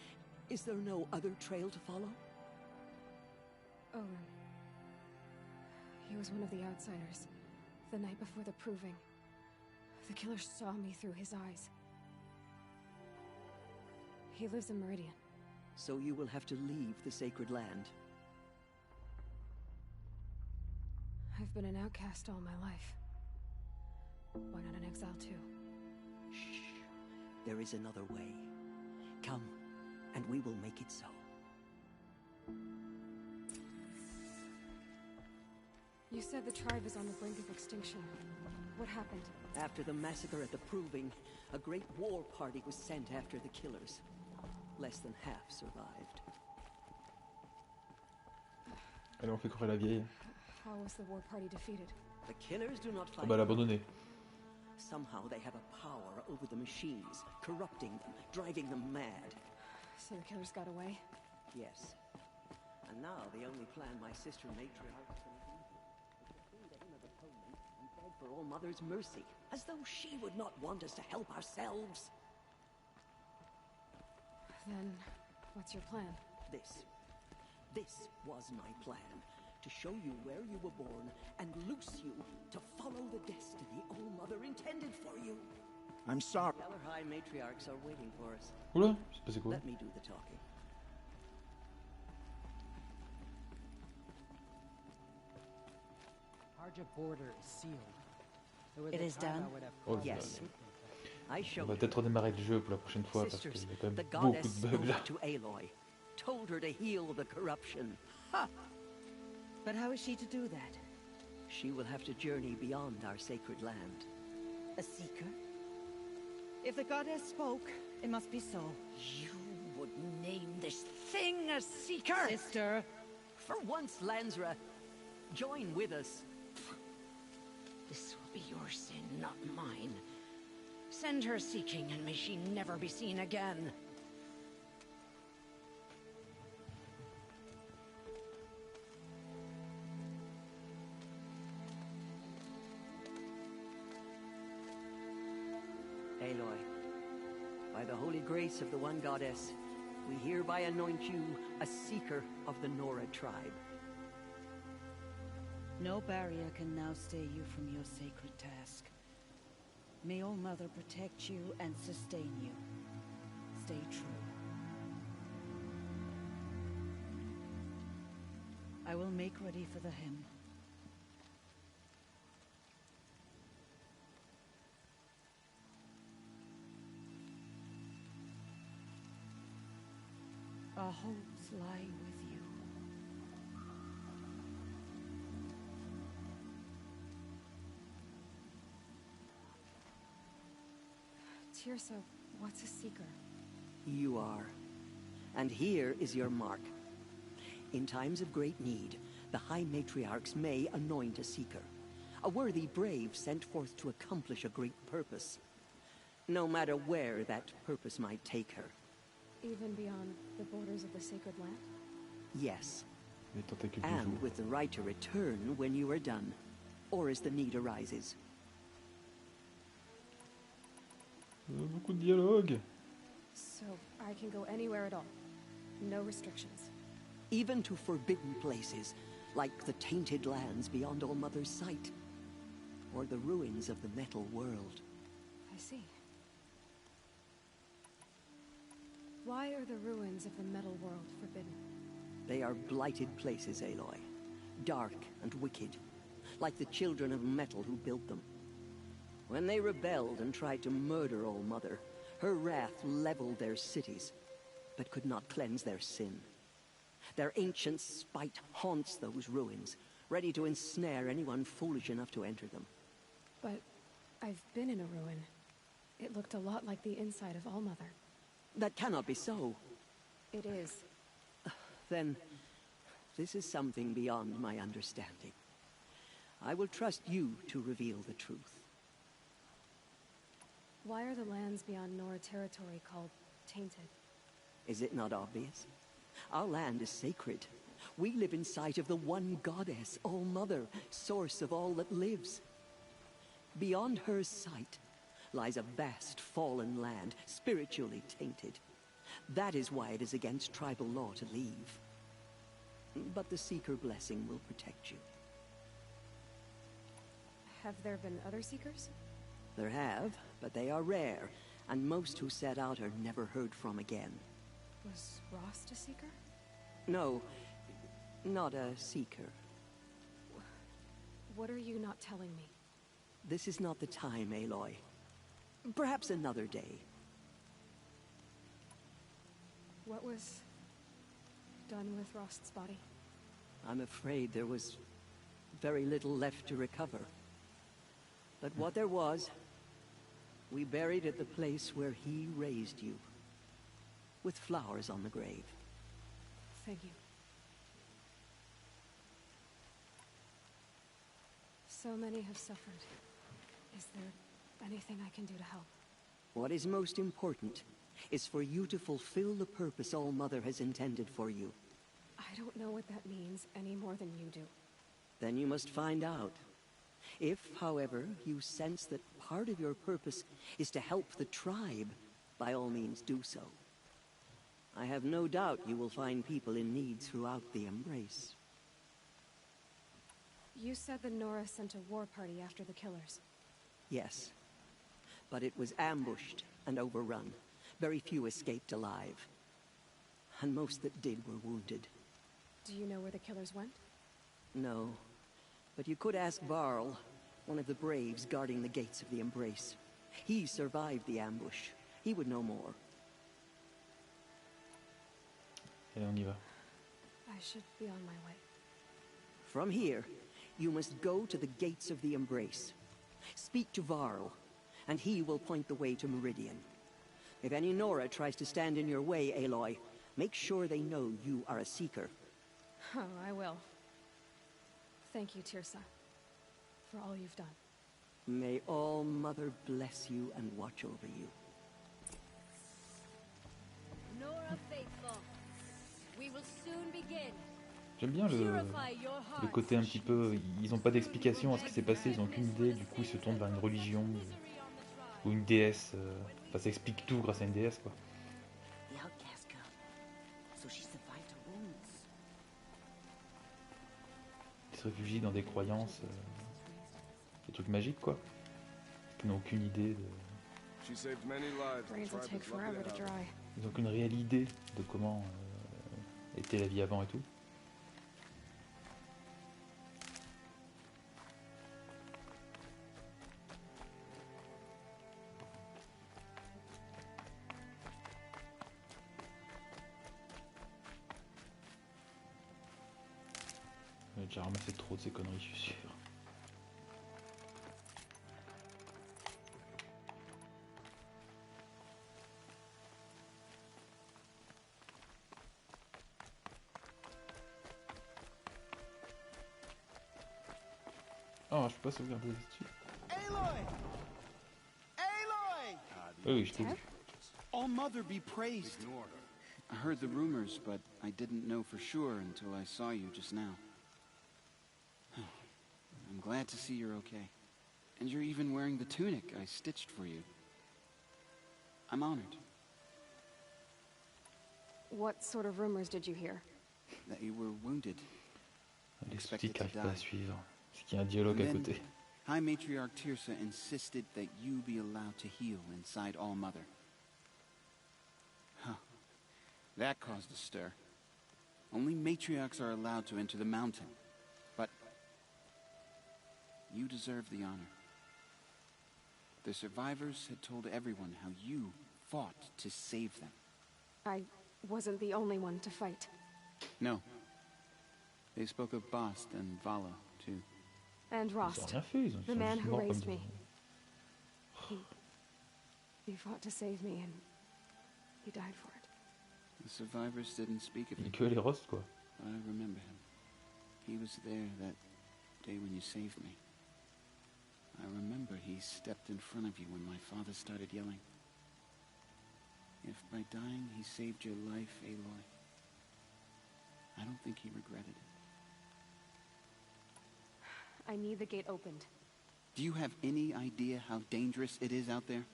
Is there no other trail to follow? Oh, he was one of the outsiders. The night before the proving. The killer saw me through his eyes. He lives in Meridian. So you will have to leave the sacred land. I've been an outcast all my life. Why not an exile too? Shh. There is another way. Come, and we will make it so. You said the tribe is on the brink of extinction. What happened? After the massacre at the Proving, a great war party was sent after the killers. Less than half survived. Allez, on fait courir la vieille. How was the war party defeated? The killers do not Ah fight. bah, elle a abandonné. Somehow they have a power over the machines, corrupting them, driving them mad. So the killers got away? Yes. And now the only plan my sister matriarch can do is to bring the hymn of atonement and beg for All-Mother's mercy, as though she would not want us to help ourselves. Then, what's your plan? This was my plan. To show you where you were born and loose you to follow the destiny All-Mother intended for you. I'm sorry. The other high matriarchs are waiting for us. Oula, c'est passé quoi? Let me do the talking. Harja border is sealed. It is done? Oh là Yes. là. I On showed va you. peut-être redémarrer le jeu pour la prochaine fois parce qu'il Sisters, y a quand même the beaucoup goddess de bugs là. spoke to Aloy, told her to heal the corruption. But how is she to do that? She will have to journey beyond our sacred land. A seeker? If the goddess spoke, it must be so. You would name this thing a seeker? Sister! For once, Lansra, join with us. This will be your sin, not mine. Send her seeking, and may she never be seen again. the holy grace of the one goddess, we hereby anoint you a seeker of the Nora tribe. No barrier can now stay you from your sacred task. May All Mother protect you and sustain you. Stay true. I will make ready for the hymn. Our hopes lie with you. Tirsa, what's a seeker? You are. And here is your mark. In times of great need, the High Matriarchs may anoint a seeker. A worthy brave sent forth to accomplish a great purpose. No matter where that purpose might take her. Even beyond the borders of the sacred land? Yes. Les tentacules du And jour. with the right to return when you are done. Or as the need arises. Beaucoup de dialogue. So, I can go anywhere at all. No restrictions. Even to forbidden places, like the tainted lands beyond All Mother's sight. Or the ruins of the metal world. I see. Why are the ruins of the metal world forbidden? They are blighted places, Aloy. Dark and wicked. Like the children of metal who built them. When they rebelled and tried to murder All Mother, her wrath leveled their cities, but could not cleanse their sin. Their ancient spite haunts those ruins, ready to ensnare anyone foolish enough to enter them. But I've been in a ruin. It looked a lot like the inside of All Mother. That cannot be so. It is. Then, this is something beyond my understanding. I will trust you to reveal the truth. Why are the lands beyond Nora territory called tainted? Is it not obvious? Our land is sacred. We live in sight of the one goddess, All Mother, source of all that lives. Beyond her sight lies a vast fallen land, spiritually tainted. That is why it is against tribal law to leave. But the Seeker blessing will protect you. Have there been other Seekers? There have, but they are rare, and most who set out are never heard from again. Was Rost a Seeker? No, not a Seeker. What are you not telling me? This is not the time, Aloy. Perhaps another day. What was done with Rost's body? I'm afraid there was very little left to recover. But what there was, we buried at the place where he raised you. With flowers on the grave. Thank you. So many have suffered. Is there anything I can do to help? What is most important is for you to fulfill the purpose All Mother has intended for you. I don't know what that means any more than you do. Then you must find out. If, however, you sense that part of your purpose is to help the tribe, by all means do so. I have no doubt you will find people in need throughout the Embrace. You said the Nora sent a war party after the killers. Yes. But it was ambushed and overrun. Very few escaped alive. And most that did were wounded. Do you know where the killers went? No. But you could ask Varl, one of the braves guarding the gates of the Embrace. He survived the ambush. He would know more. Allez, on y va. I should be on my way. From here, you must go to the gates of the Embrace. Speak to Varl, and he will point the way to Meridian. If any Nora tries to stand in your way, Aloy, make sure they know you are a Seeker. Oh, I will. Thank you, Tirsa, for all you've done. May All Mother bless you and watch over you. Nora faithful, we will soon begin. J'aime bien le côté un petit peu... Ils n'ont pas d'explication à ce qui s'est passé, ils n'ont aucune idée, du coup ils se tournent vers une religion. Ou une déesse. Enfin, ça explique tout grâce à une déesse, quoi. The outcast come, so she survived her wounds. Ils se réfugient dans des croyances, des trucs magiques, quoi. Qui n'ont aucune idée de... Brains will take forever to dry. Ils n'ont aucune réelle idée de comment était la vie avant et tout. J'ai déjà ramassé trop de ces conneries, je suis sûr. Oh, je peux pas sauvegarder les études. Aloy! Aloy! Oui, je t'ai vu. All Mother be praised. I heard the rumors, but I didn't know for sure until I saw you just now. I'm glad to see you're okay. And you're even wearing the tunic I stitched for you. I'm honored. What sort of rumors did you hear? That you were wounded. Les sous-titres n'arrivent pas à suivre. C'est qu'il y a un dialogue à côté. High Matriarch Tirsa insisted that you be allowed to heal inside All Mother. Huh. That caused a stir. Only matriarchs are allowed to enter the mountain. But you deserve the honor. The survivors had told everyone how you fought to save them. I wasn't the only one to fight. No. They spoke of Bast and Vala, too. And Rost, the man who raised me. He fought to save me, and he died for it. The survivors didn't speak of him. Que les Rost, quoi. I remember him. He was there that day when you saved me. I remember he stepped in front of you when my father started yelling. If by dying he saved your life, Aloy, I don't think he regretted it. I need the gate opened. Do you have any idea how dangerous it is out there?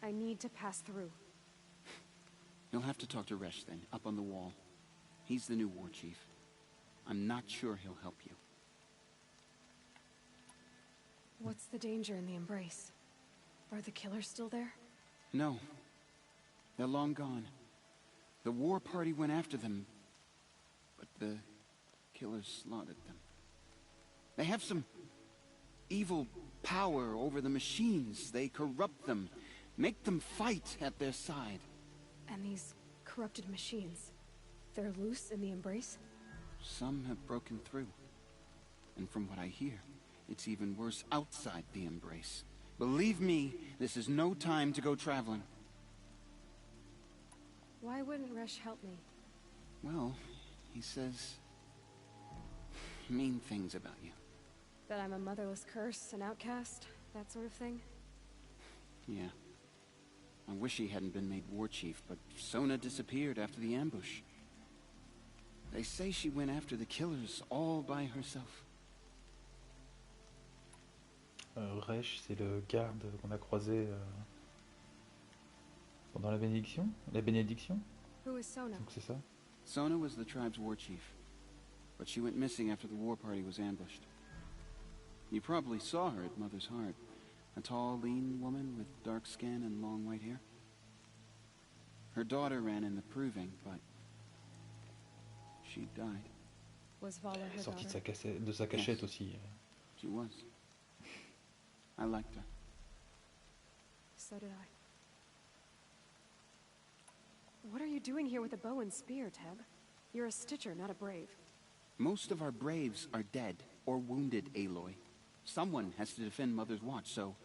I need to pass through. You'll have to talk to Resh then, up on the wall. He's the new war chief. I'm not sure he'll help you. What's the danger in the embrace? Are the killers still there? No. They're long gone. The war party went after them, but the killers slaughtered them. They have some evil power over the machines. They corrupt them, make them fight at their side. And these corrupted machines, they're loose in the embrace? Some have broken through. And from what I hear, it's even worse outside the embrace. Believe me, this is no time to go traveling. Why wouldn't Resh help me? Well, he says mean things about you. That I'm a motherless curse, an outcast, that sort of thing? Yeah. I wish he hadn't been made war chief, but Sona disappeared after the ambush. They say she went after the killers all by herself. Resh, c'est le garde qu'on a croisé pendant la bénédiction. La bénédiction. Who is Sona? Donc c'est ça. Sona was the tribe's war chief, but she went missing after the war party was ambushed. You probably saw her at Mother's Heart. A tall, lean woman with dark skin and long white hair. Her daughter ran in the proving, but she died. Was Vala her Sortie daughter? de sa cachette Yes. aussi. She was. I liked her. So did I. What are you doing here with a bow and spear, Teb? You're a stitcher, not a brave. Most of our braves are dead or wounded, Aloy. Someone has to defend Mother's Watch, so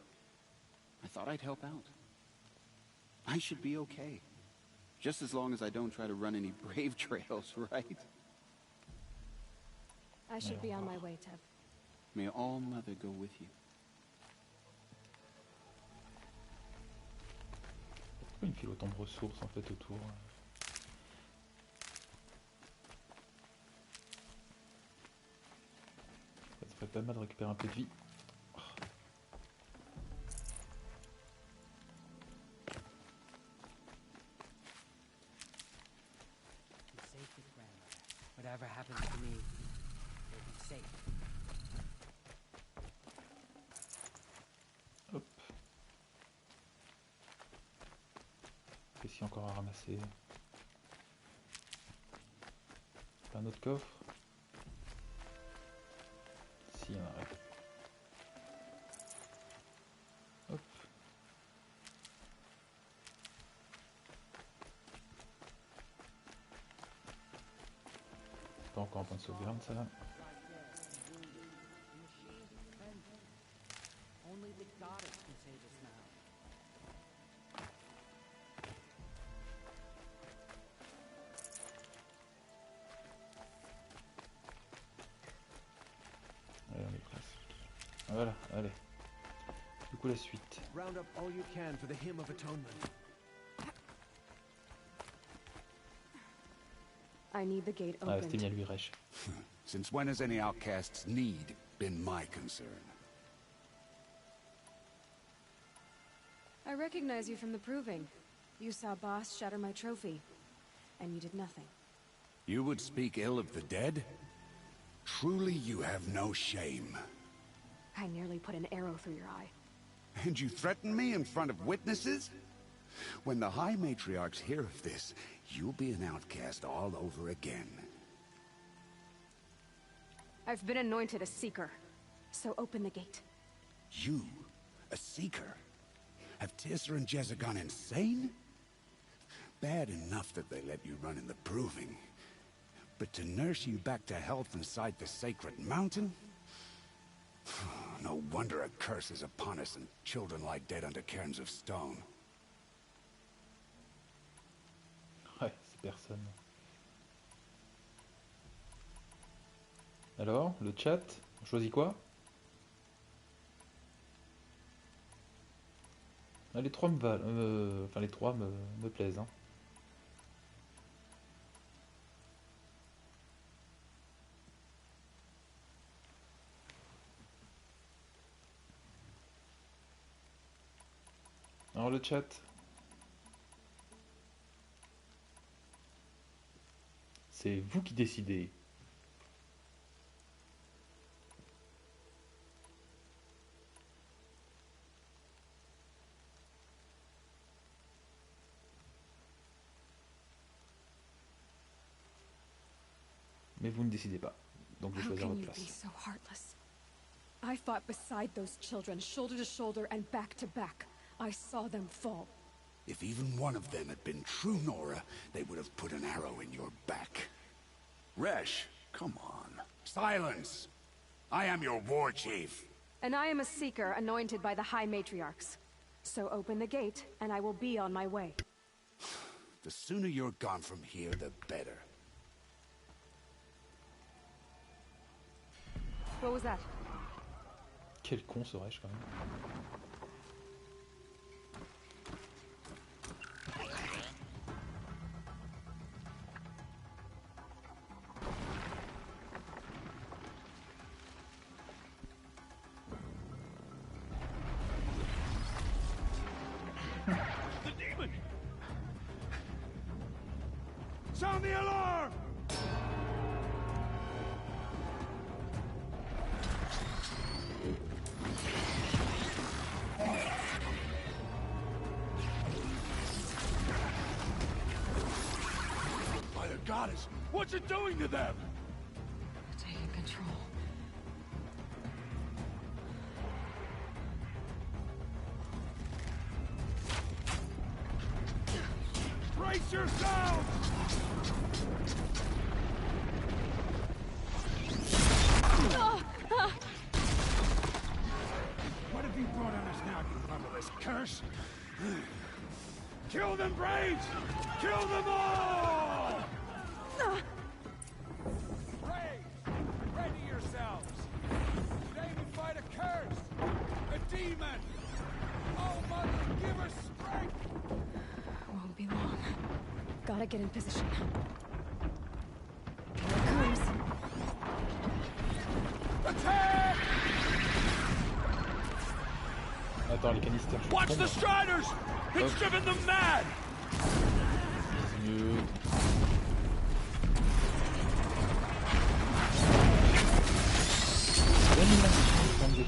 I thought I'd help out. I should be okay. Just as long as I don't try to run any brave trails, right? I should be on my way, Teb. May All Mother go with you. Pourquoi il me file autant de ressources en fait autour? Ça ferait pas mal de récupérer un peu de vie. happens to me, you'll be safe. Hop. Qu'est-ce qu'il y a encore à ramasser? Un autre coffre? Si, il y en a un. Hop. Pas encore un point de sauvegarde, ça. Only the goddess can save us now. Allez, on est presque. Voilà, allez. Du coup, la suite. Round up all you can for the hymn of atonement. I need the gate Ah, c'était opened. bien lui, Resh. Since when has any outcast's need been my concern? I recognize you from the proving. You saw Boss shatter my trophy, and you did nothing. You would speak ill of the dead? Truly you have no shame. I nearly put an arrow through your eye. And you threaten me in front of witnesses? When the High Matriarchs hear of this, you'll be an outcast all over again. I've been anointed a seeker, so open the gate. You? A seeker? Have Tissa and Jezza gone insane? Bad enough that they let you run in the proving. But to nurse you back to health inside the sacred mountain? No wonder a curse is upon us and children lie dead under cairns of stone. Ouais, c'est personne. Alors, le chat, on choisit quoi? Ah, les trois me valent. Enfin, les trois me plaisent. Hein. Alors, le chat. C'est vous qui décidez. Mais vous ne décidez pas. Donc je vais How choisir can votre you be place. so heartless? I fought beside those children, shoulder to shoulder and back to back. I saw them fall. If even one of them had been true Nora, they would have put an arrow in your back. Resh, come on. Silence! I am your war chief. And I am a seeker anointed by the High Matriarchs. So open the gate, and I will be on my way. The sooner you're gone from here, the better. What was that? Quel con serais-je quand même. The demon! Sound the alarm! By the goddess, what's it doing to them? Taking control. Brace yourselves! What have you brought on us now, you motherless curse? Kill them, Braves! Kill them all! Braves, ready yourselves! Today we fight a curse! A demon! Oh, Mother, give us strength! Won't be long. Gotta get in position. Here it comes. Attack! Attends, les canisters. Je Watch tombe. the Striders! It's Hop. driven them mad! Mieux.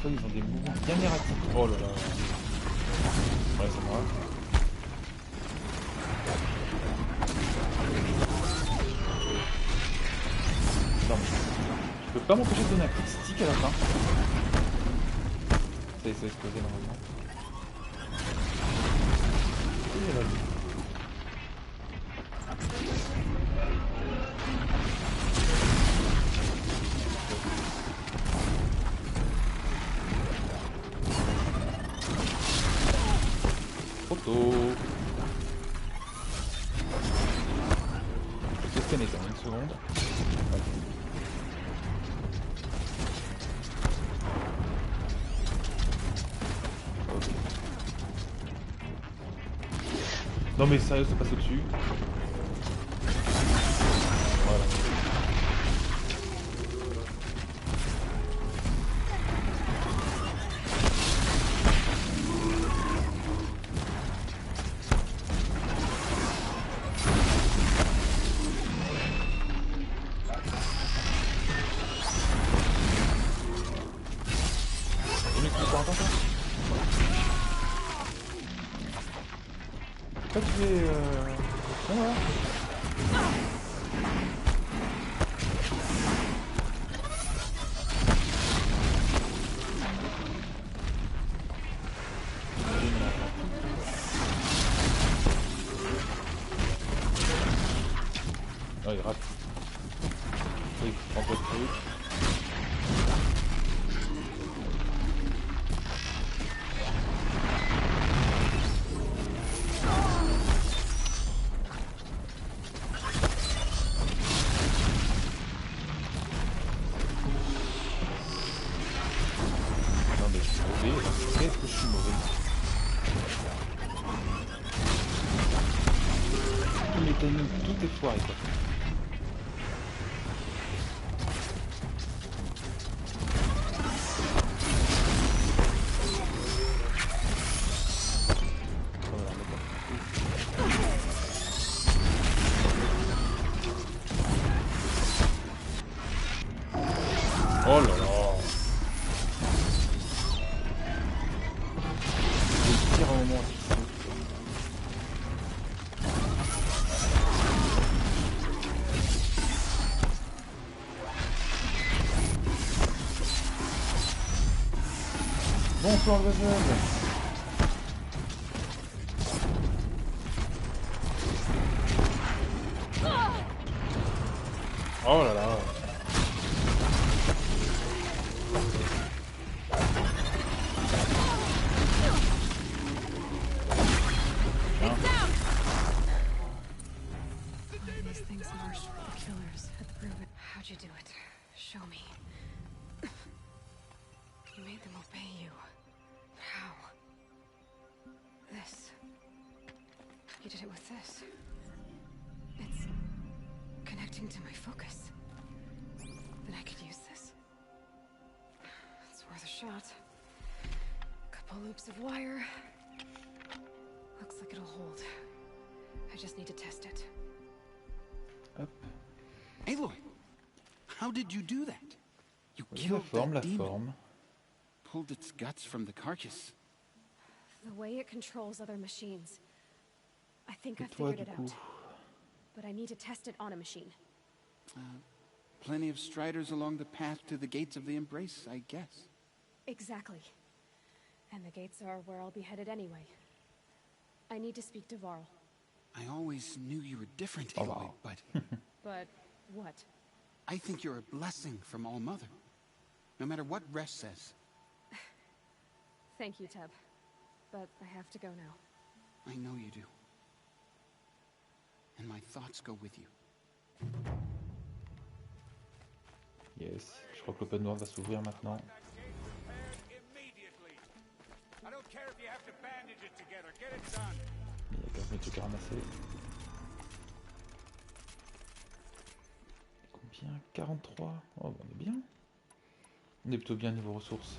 fois ils ont des mouvements bien erratiques. Oh là là. Ouais, c'est moi. Non, mais je peux pas m'empêcher de donner un coup de stick à la fin. Ça va exploser normalement. Et là, photo. Je vais scanner ça en une seconde. Ouais. Okay. Non mais sérieux, ça passe au-dessus. Voilà. Pourquoi tu es... Bon, là. Oh, il rate. Oui, prends pas de truc. Qu'est-ce que je suis mauvais? Tous mes timings, tout est foiré quoi. Oh là là. Je tire un moment. Bonsoir le veuve. Oh là là. How'd you do it? Show me. You made them obey you. How? This. You did it with this. It's connecting to my focus. Then I could use this. It's worth a shot. Couple loops of wire. Looks like it'll hold. I just need to test it. Hop. Aloy, how did you do that? You Oui, killed that demon. Pulled its guts from the carcass. The way it controls other machines. I think I figured it out. But I need to test it on a machine. Plenty of striders along the path to the gates of the Embrace, I guess. Exactly. And the gates are where I'll be headed anyway. I need to speak to Varl. I always knew you were different, Aloy, but... But what? I think you're a blessing from All Mother. No matter what Resh says. Thank you, Teb. But I have to go now. I know you do. And my thoughts go with you. Yes, je crois que l'open world va s'ouvrir maintenant. Il y a 15 000 trucs à ramasser. Combien? 43. Oh, on est bien. On est plutôt bien niveau ressources.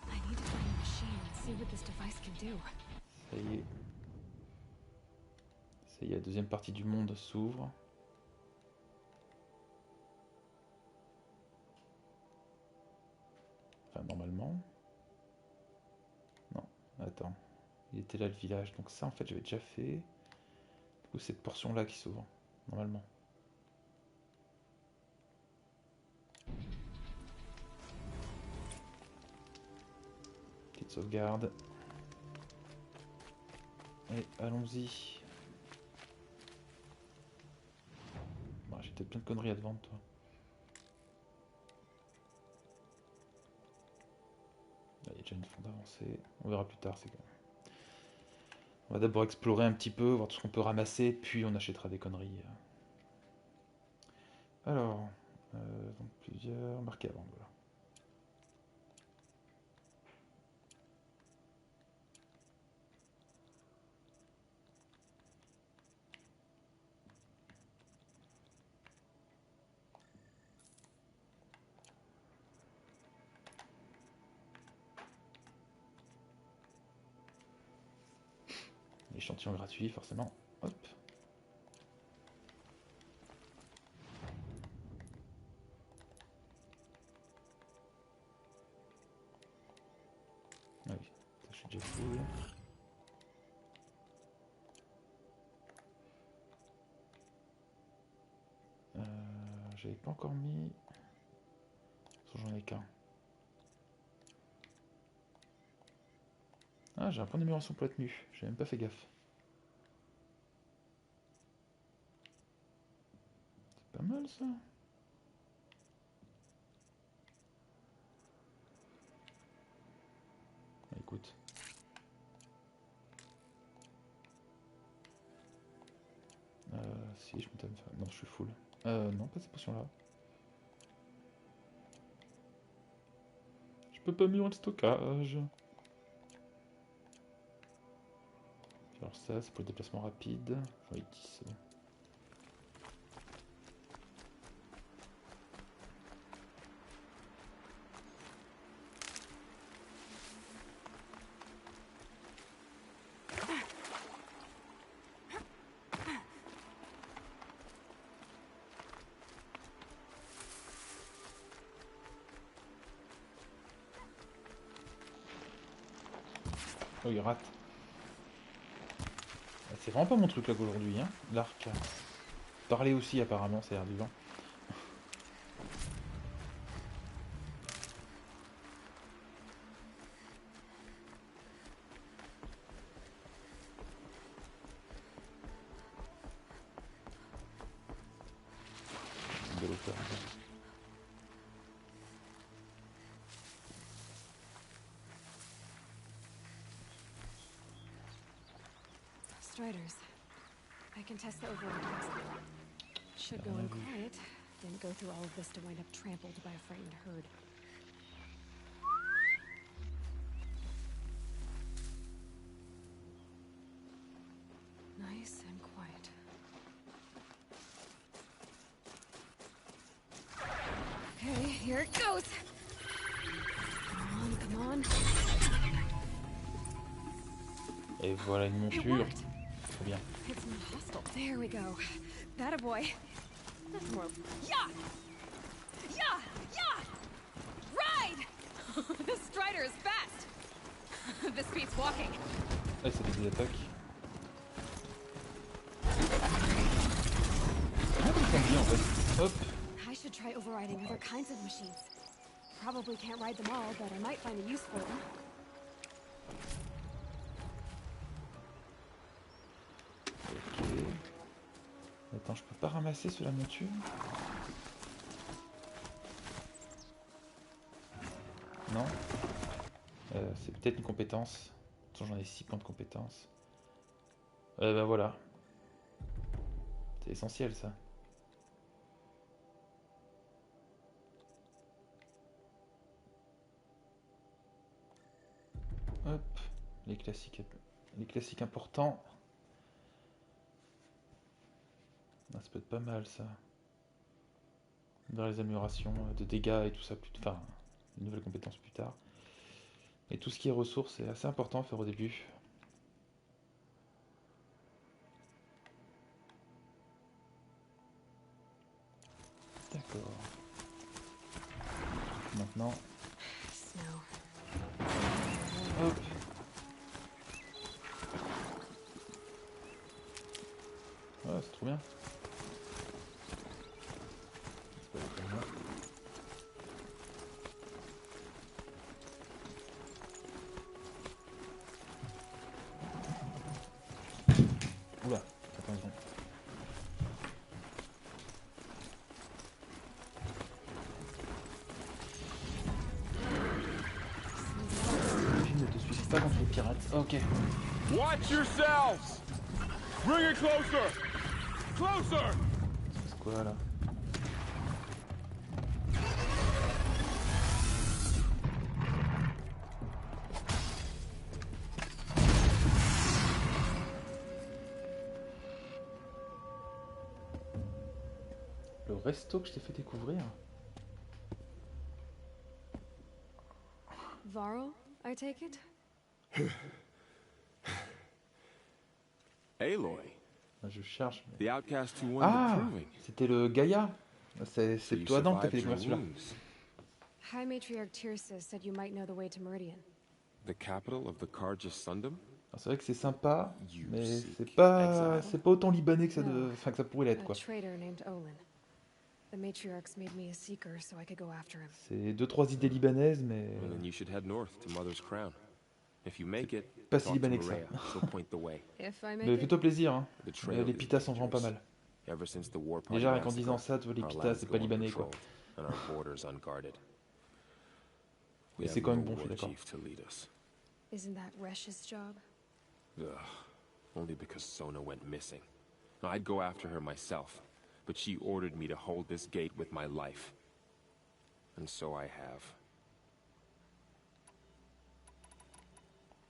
I need to find a machine and see what this device can do. Ça y est. Ça y est, la deuxième partie du monde s'ouvre. Enfin, normalement. Non, attends. Il était là le village, donc ça en fait j'avais déjà fait. Du coup, cette portion-là qui s'ouvre, normalement. Petite sauvegarde. Et allons-y. Bon, j'ai peut-être plein de conneries à te vendre, toi. Il y a déjà une fond d'avancée. On verra plus tard, c'est quoi. On va d'abord explorer un petit peu, voir tout ce qu'on peut ramasser, puis on achètera des conneries. Alors, donc plusieurs marqués à vendre, voilà. Échantillon gratuit, forcément. Hop. Ah oui, ça, je suis déjà full. J'avais pas encore mis... J'en ai qu'un. Ah, j'ai un point d'amélioration pour la tenue. J'ai même pas fait gaffe. C'est pas mal ça. Ah, écoute. Si, je me tape... Non, je suis full. Non, pas cette potion là. Je peux pas améliorer le stockage. Alors ça, c'est pour le déplacement rapide. J'en ai 10, c'est bon. Oh, il rate. C'est vraiment pas mon truc là qu'aujourd'hui, hein, l'arc. Parler aussi apparemment, ça a l'air vivant. De l'auteur. Striders. I can test the override. Should go in quiet. Didn't go through all of this to wind up trampled by a frightened herd. Nice and quiet. Okay, here it goes. Come on, come on. Et voilà une monture. Très bien. It's not hostile. There we go. That a boy. That's more. Yeah! Yeah! Yeah! Ride! This strider is fast. This beats walking. Ah, ça fait des attaques. Ah, ça me bien en fait. Hop. I should try overriding other kinds of machines. Probably can't ride them all, but I might find a use for them. Ok. Attends, je peux pas ramasser sur la monture? Non. C'est peut-être une compétence. Attends, j'en ai 6 points de compétence. Bah voilà. C'est essentiel ça. Hop. Les classiques importants. Ah, ça peut être pas mal ça. Vers les améliorations de dégâts et tout ça, enfin, une nouvelle compétence plus tard. Et tout ce qui est ressources, c'est assez important à faire au début. maintenant. Snow. Hop. Ouais, c'est trop bien. C'est pas très bien. Oula, attends une seconde. Je ne te suis pas contre les pirates. Ok. Watch yourselves! Bring it closer! Closer! C'est quoi là? Le resto que je t'ai fait découvrir. Varl, I take it? Aloy. Je cherche. Mais... The outcast who won Ah, the proving. c'était le Gaïa. C'est So you toi Adam que t'as survived fait découvrir your celui-là. wounds. High Matriarch Tircis said you might know the way to Meridian. The capital of the Carja Sundom? C'est vrai que c'est sympa, mais seek c'est pas autant libanais que ça, enfin, que ça pourrait l'être A quoi. traitor named Olin. The matriarchs made me a seeker so I could go after him. C'est 2-3 idées libanaises, mais Well, then you should head north to Mother's Crown. If you make it, pas si talk to libanais que ça. Maria. She'll point the way. If I make Mais it. fais-toi plaisir, hein. The trail Les is pitas sont vraiment pas mal. Ever since the war party Déjà, rien qu'en massacre, disant ça, tu vois, les our pitas, lands c'est go pas libanais quoi. unpatrolled and our borders unguarded. We Mais have c'est quand même no bon, je suis war d'accord. chief to lead us. Isn't that Resh's job? Ugh. Only because Sona went missing. I'd go after her myself, but she ordered me to hold this gate with my life. And so I have.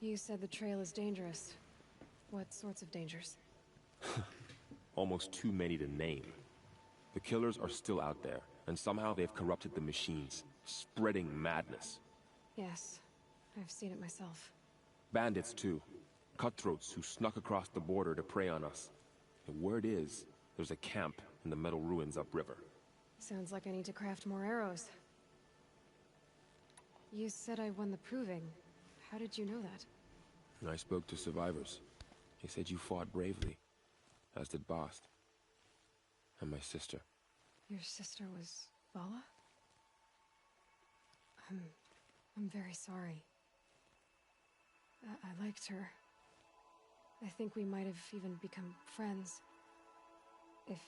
You said the trail is dangerous. What sorts of dangers? Almost too many to name. The killers are still out there, and somehow they've corrupted the machines, spreading madness. Yes, I've seen it myself. Bandits, too. Cutthroats who snuck across the border to prey on us. The word is, there's a camp in the metal ruins upriver. Sounds like I need to craft more arrows. You said I won the proving. How did you know that? And I spoke to survivors. They said you fought bravely, as did Bast. And my sister. Your sister was Vala? I'm very sorry. I liked her. I think we might have even become friends. If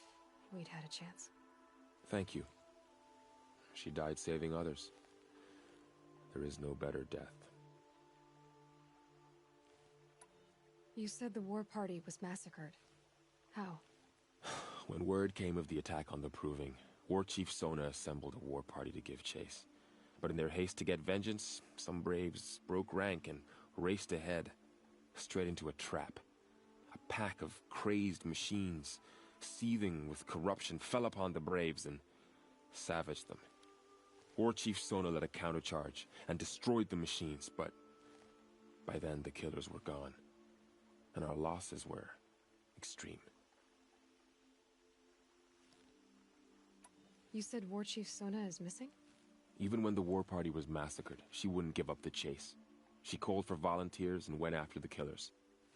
we'd had a chance. Thank you. She died saving others. There is no better death. You said the war party was massacred. How? When word came of the attack on the Proving, War Chief Sona assembled a war party to give chase. But in their haste to get vengeance, some braves broke rank and raced ahead, straight into a trap. A pack of crazed machines, seething with corruption, fell upon the braves and savaged them. War Chief Sona led a countercharge and destroyed the machines, but by then the killers were gone, and our losses were extreme. You said War Chief Sona is missing? Even when the war party was massacred, she wouldn't give up the chase. She called for volunteers and went after the killers.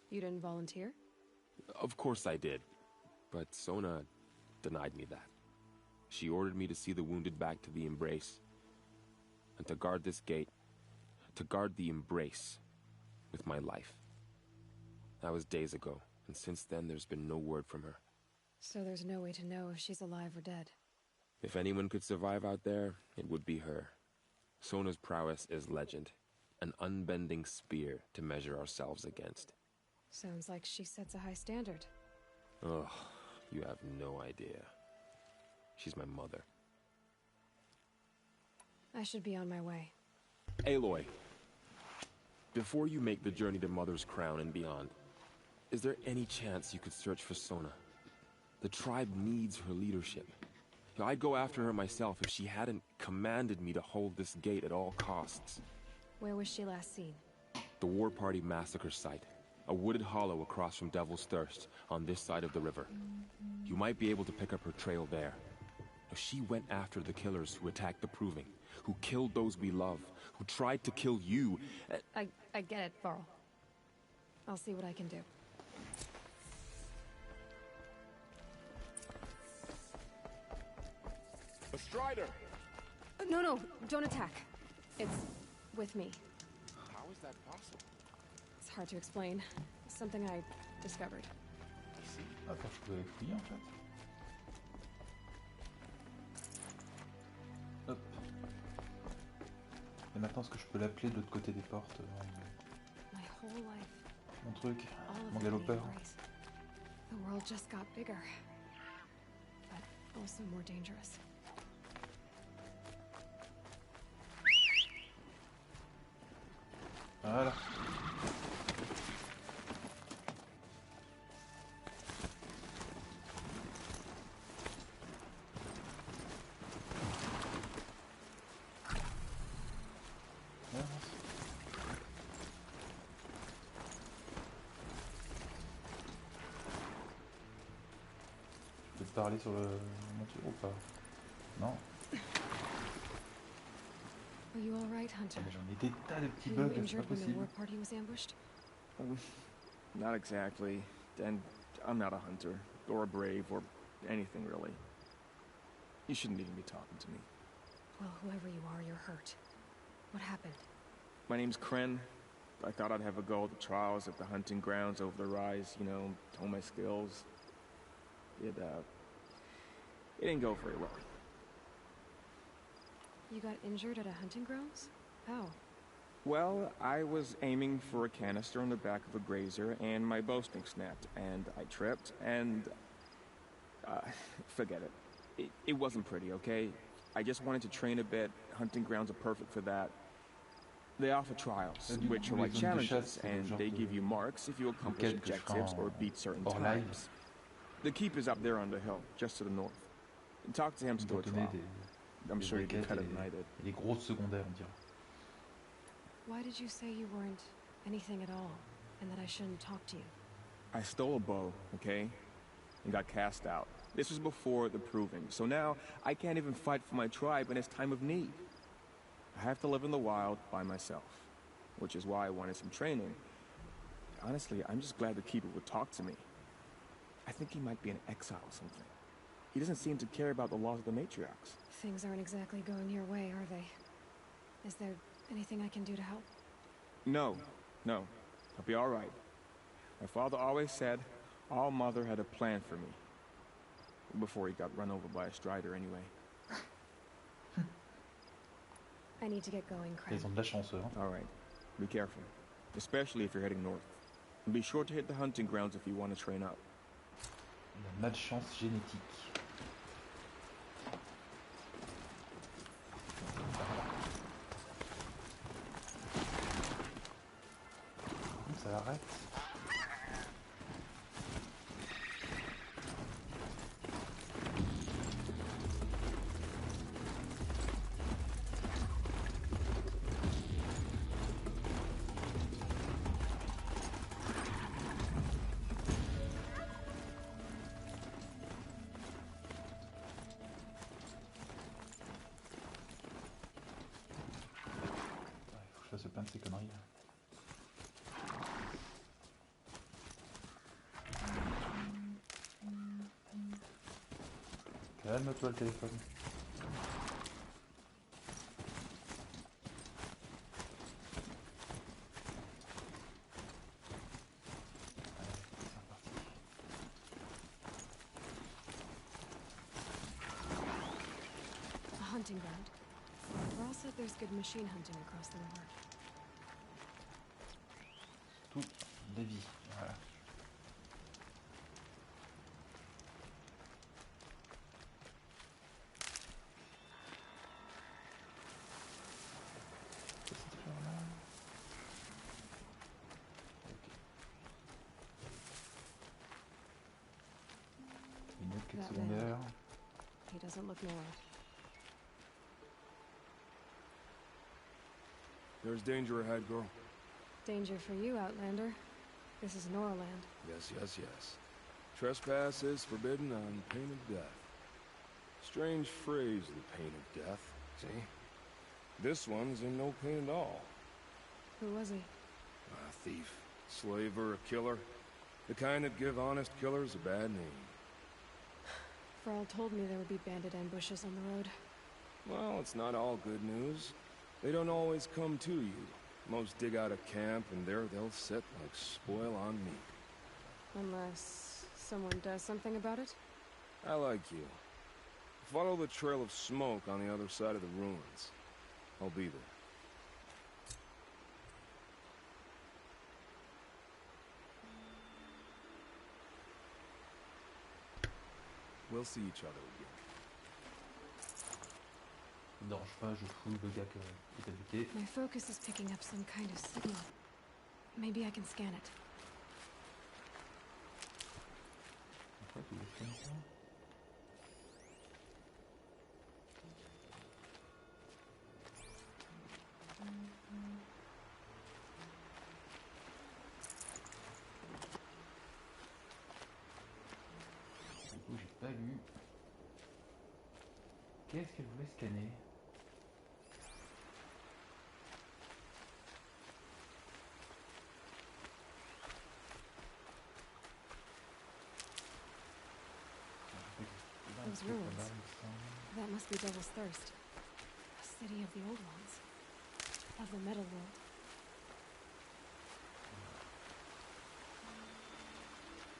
You didn't volunteer? Of course I did, but Sona denied me that. She ordered me to see the wounded back to the Embrace, and to guard this gate, to guard the Embrace with my life. That was days ago, and since then there's been no word from her. So there's no way to know if she's alive or dead. If anyone could survive out there, it would be her. Sona's prowess is legend, an unbending spear to measure ourselves against. Sounds like she sets a high standard. Ugh, you have no idea. She's my mother. I should be on my way. Aloy, before you make the journey to Mother's Crown and beyond, is there any chance you could search for Sona? The tribe needs her leadership. I'd go after her myself if she hadn't commanded me to hold this gate at all costs. Where was she last seen? The War Party massacre site. A wooded hollow across from Devil's Thirst, on this side of the river. You might be able to pick up her trail there. She went after the killers who attacked the Proving, who killed those we love, who tried to kill you. I get it, Varl. I'll see what I can do. A Strider! No, don't attack. It's with me. How is that possible? It's hard to explain. Something I discovered. Attends, je pouvais fouiller en fait. Hop. Et maintenant, est-ce que je peux l'appeler de l'autre côté des portes My whole life. Mon truc, All of mon it galopeur. being embraced. The world just got bigger. But also more dangerous. Voilà. Je peux te parler sur le monture ou pas? Non. Are you all right, Hunter? Mais j'en ai des tas de petits Were you bugs, c'est pas injured when the possible. war party was ambushed? Not exactly. And I'm not a hunter, or a brave, or anything really. You shouldn't even be talking to me. Well, whoever you are, you're hurt. What happened? My name's Kren. I thought I'd have a go at the trials at the hunting grounds over the rise, you know, hone my skills. It didn't go very well. You got injured at a hunting grounds? How? Well, I was aiming for a canister on the back of a grazer, and my bowstring snapped, and I tripped, and... forget it. It wasn't pretty, okay? I just wanted to train a bit. Hunting grounds are perfect for that. They offer trials, which are like challenges, and they give you marks if you accomplish objectives or beat certain times. The keep is up there on the hill, just to the north. Talk to him still a trial. I'm sure you'd be better than I did. Les grosses secondaires, on dirait. Why did you say you weren't anything at all, and that I shouldn't talk to you? I stole a bow, okay? And got cast out. This was before the proving, so now I can't even fight for my tribe in its time of need. I have to live in the wild by myself, which is why I wanted some training. Honestly, I'm just glad the keeper would talk to me. I think he might be in exile or something. He doesn't seem to care about the laws of the matriarchs. Things aren't exactly going your way, are they? Is there anything I can do to help? No. I'll be all right. My father always said All Mother had a plan for me. Before he got run over by a Strider, anyway. I need to get going, Craig. Ils ont de la chance, eux. All right. Be careful. Especially if you're heading north. And be sure to hit the hunting grounds if you want to train up. La malchance génétique. Ça arrête. Il faut que je fasse plein de ces conneries. Calme-toi le téléphone. A hunting ground. Varl said there's good machine hunting across the river. Toute la vie. Voilà. Une autre quête That man. secondaire. He doesn't look normal. There's danger ahead, girl. Danger for you, Outlander. This is Norland. Yes. Trespass is forbidden on pain of death. Strange phrase, the pain of death, see? This one's in no pain at all. Who was he? A thief, slaver, a killer. The kind that give honest killers a bad name. Farrell told me there would be bandit ambushes on the road. Well, it's not all good news. They don't always come to you. Most dig out a camp, and there they'll sit like spoil on meat. Unless someone does something about it? I like you. Follow the trail of smoke on the other side of the ruins. I'll be there. We'll see each other again. Ne dérange pas, je fouille le gars qui est habité. My focus is picking up some kind of signal. Maybe I can scan it. Pourquoi tu le scannes ça? Du coup, j'ai pas lu. Qu'est-ce qu'elle voulait scanner? Those ruins. That must be Devil's Thirst. A city of the old ones. Of the metal world.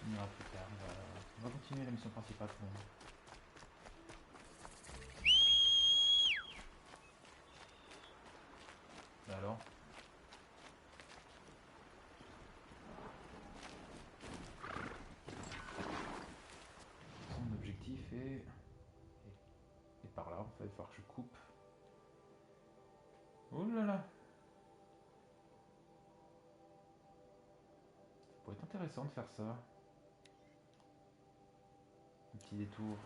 On ira plus tard. On va continuer la mission principale pour le moment. Bah alors? Son objectif est par là, en fait, il va falloir que je coupe. Oh là là! Ça pourrait être intéressant de faire ça. Un petit détour.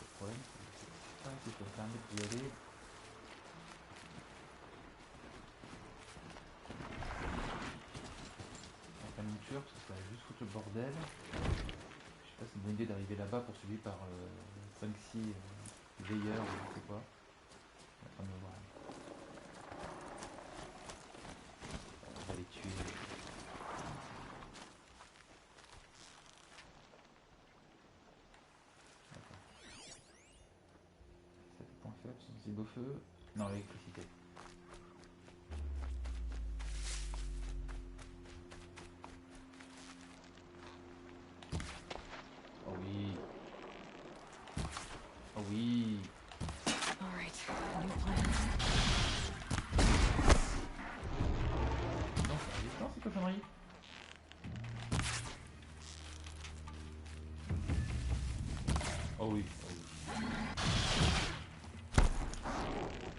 Le problème, c'est pas si ça me permet d'y aller. La mouture, parce que ça va juste foutre le bordel. Je sais pas si c'est une bonne idée d'arriver là-bas poursuivi par 5-6 veilleurs ou je sais quoi. On va me voir. On va les tuer. D'accord. 7 points faibles, sensible au feu. Non, l'électricité. Oh oui. Oh oui. All right, new plan. Non, c'est résistant ces cochonneries. Oh oui, oh oui.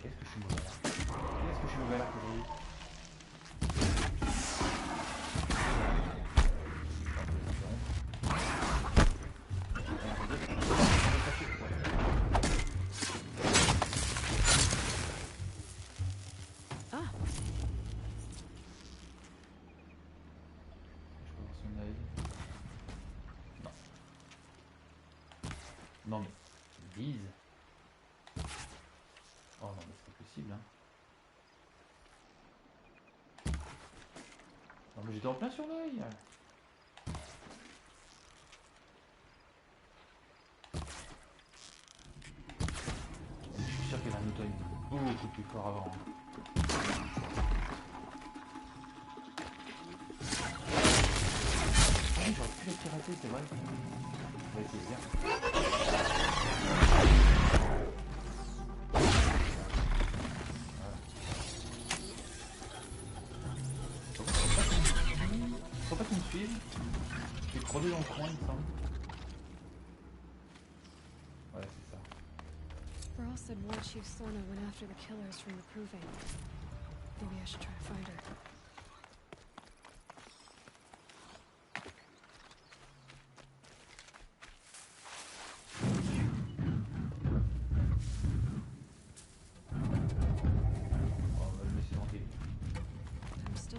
Qu'est-ce que je suis mauvais là? Qu'est-ce que je suis mauvais là aujourd'hui? Non mais, Lise. Oh non mais c'est pas possible hein. Non mais j'étais en plein sur l'œil. Je suis sûr qu'il y a un auto beaucoup plus fort avant. Ah, j'aurais pu la pirater, c'est vrai. On va essayer. Faut pas qu'ils me suivent. Je vais crever dans le coin, il me semble. Ouais, c'est ça. Burl said War Chief Sona went after the killers from the Proving. Maybe I should try to find her.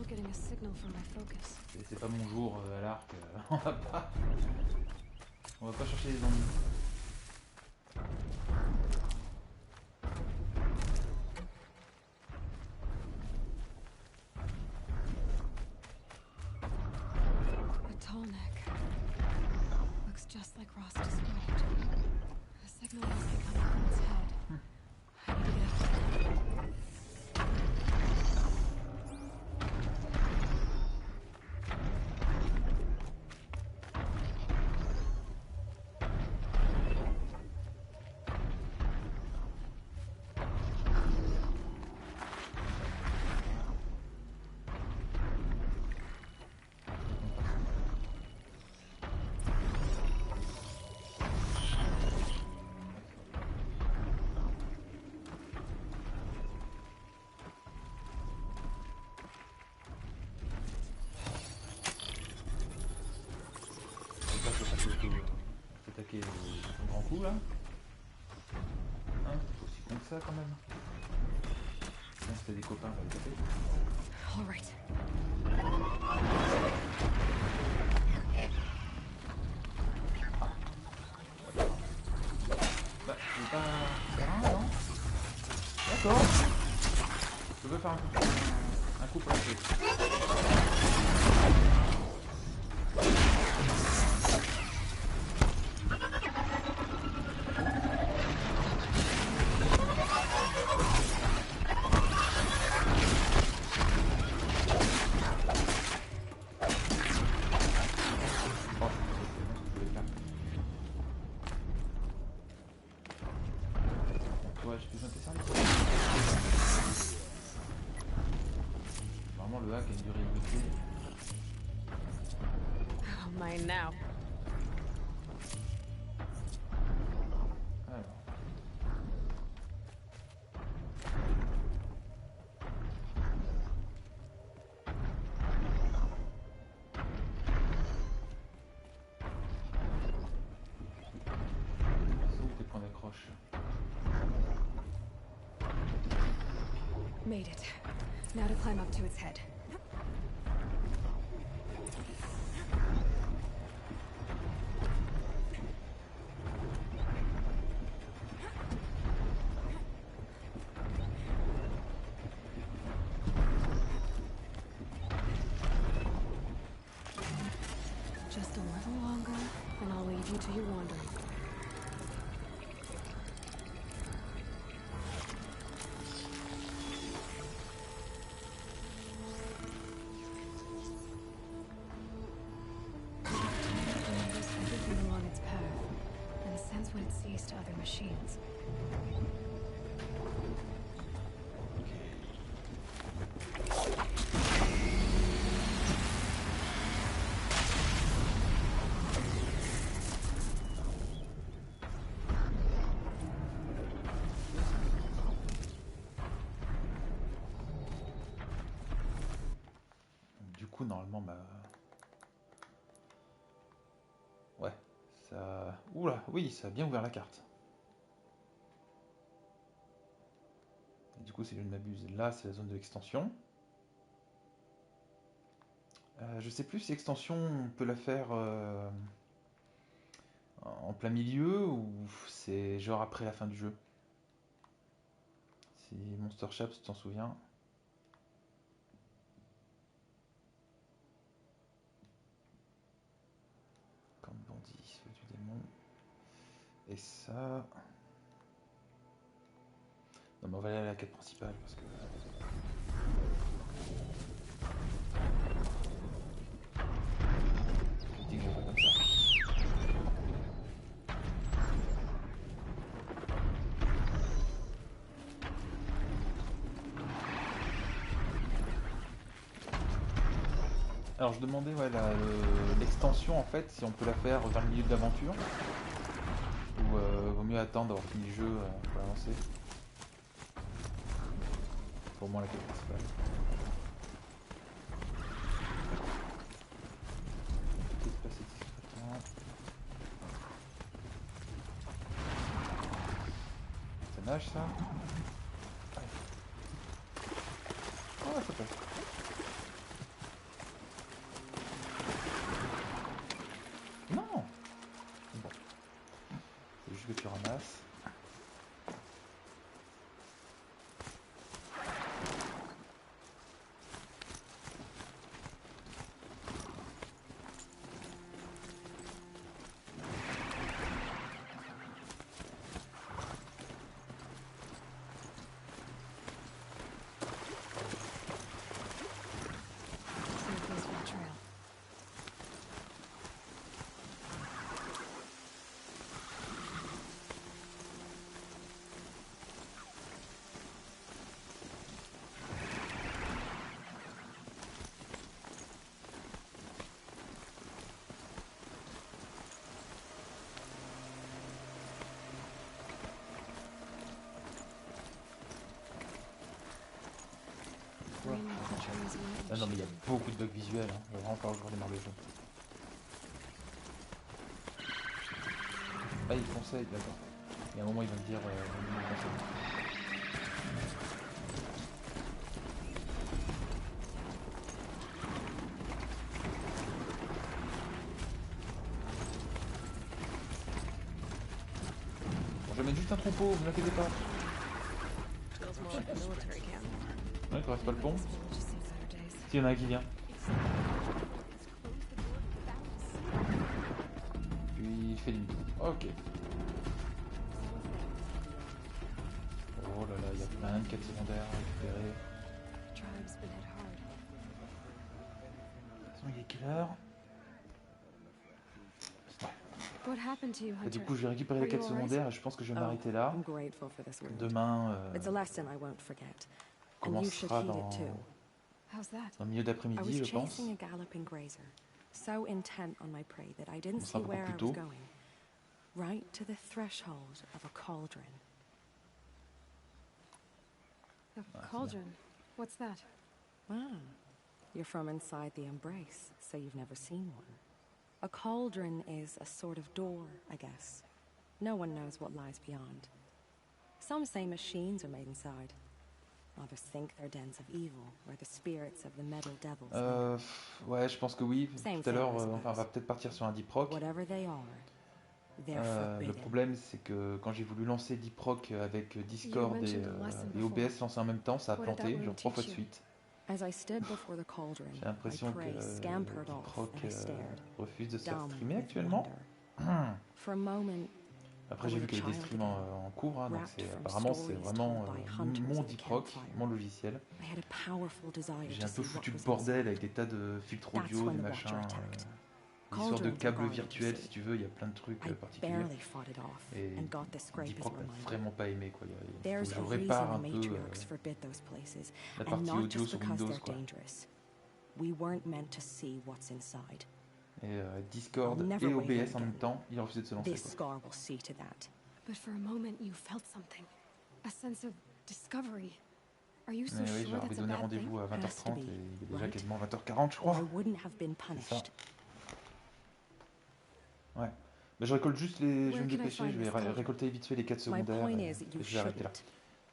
Getting a signal from my focus. C'est pas mon jour à l'arc, on va pas chercher les ennuis. just like Ross described. The signal must be coming from its head. I need to get up there. Attaquer au grand coup là. Hein, c'est aussi con que ça quand même. Tiens, si t'as des copains, va les taper. All right. Bah, je veux pas faire un, non? D'accord. Je veux faire un coup placé. Vraiment le hack a une durée limitée. Oh, mine now. Alors. Sauf tes points d'accroche. Made it. Now to climb up to its head. Just a little longer, and I'll leave you to your wandering. When it sees to other machines. Du coup, normalement, bah... Ouais, ça... Oula, oui, ça a bien ouvert la carte. Et du coup, si je ne m'abuse, là, c'est la zone de l'extension. Je sais plus si l'extension, on peut la faire en plein milieu ou c'est genre après la fin du jeu. Si Monster Shop, tu t'en souviens. Comme bandit, feu du démon. Et ça... Non mais on va aller à la quête principale parce que... Je dis que je vais pas comme ça. Alors je demandais ouais, l'extension en fait si on peut la faire 20 minutes d'aventure ou vaut mieux attendre d'avoir fini le jeu pour avancer. Pour moi la quête principale. Peut-être se passer discrètement. Ça nage ça? Ouais. Oh ça passe. Non. Bon. C'est juste que tu ramasses. Ah non mais il y a beaucoup de bugs visuels, hein. Il va vraiment falloir que je redémarre le jeu. Ah il conseille, d'accord. Il y a un moment il va me dire il conseille. Bon, je vais mettre juste un troupeau, vous inquiétez pas. Ouais, il reste pas le pont. S'il y en a un qui vient. Puis il fait limite. Ok. Oh là là, il y a plein de quêtes secondaires à récupérer. Attention, il est quelle heure? Et du coup, je vais récupérer les quêtes secondaires et je pense que je vais m'arrêter là. Demain, on commencera dans le milieu d'après-midi, je pense. So intent on my prey that I didn't see where I was going. Right to the threshold of a cauldron. A cauldron? What's that? Ah, you're from inside the embrace, so you've never seen one. A cauldron is a sort of door, I guess. No one knows what lies beyond. Some say machines are made inside. Others think they're dens of evil, where the spirits of the metal devils live. Ouais, je pense que oui. Tout à l'heure, enfin, on va peut-être partir sur un deep rock. Le problème, c'est que quand j'ai voulu lancer deep rock avec Discord et OBS lancé en même temps, ça a planté, genre 3 fois de suite. J'ai l'impression que deep rock refuse de se faire streamer actuellement. Après j'ai vu qu'il y avait des streams en cours, hein, donc apparemment c'est vraiment mon deep rock, mon logiciel. J'ai un peu foutu le bordel avec des tas de filtres audio, des machins, des sortes de câbles virtuels si tu veux, il y a plein de trucs particuliers. Et deep rock n'a vraiment pas aimé quoi. Il faut que je répare un peu la partie audio sur Windows quoi. Et Discord et OBS en même temps, il a refusé de se lancer. But for a moment you felt something. A sense of discovery. Are you so oui, sure j'avais that's a donné bad rendez-vous thing? à 20h30 et il est déjà quasiment 20h40 je crois. C'est ça. Ouais. Mais je récolte juste les... Je vais me dépêcher, je vais récolter vite fait les quêtes secondaires et je vais arrêter là.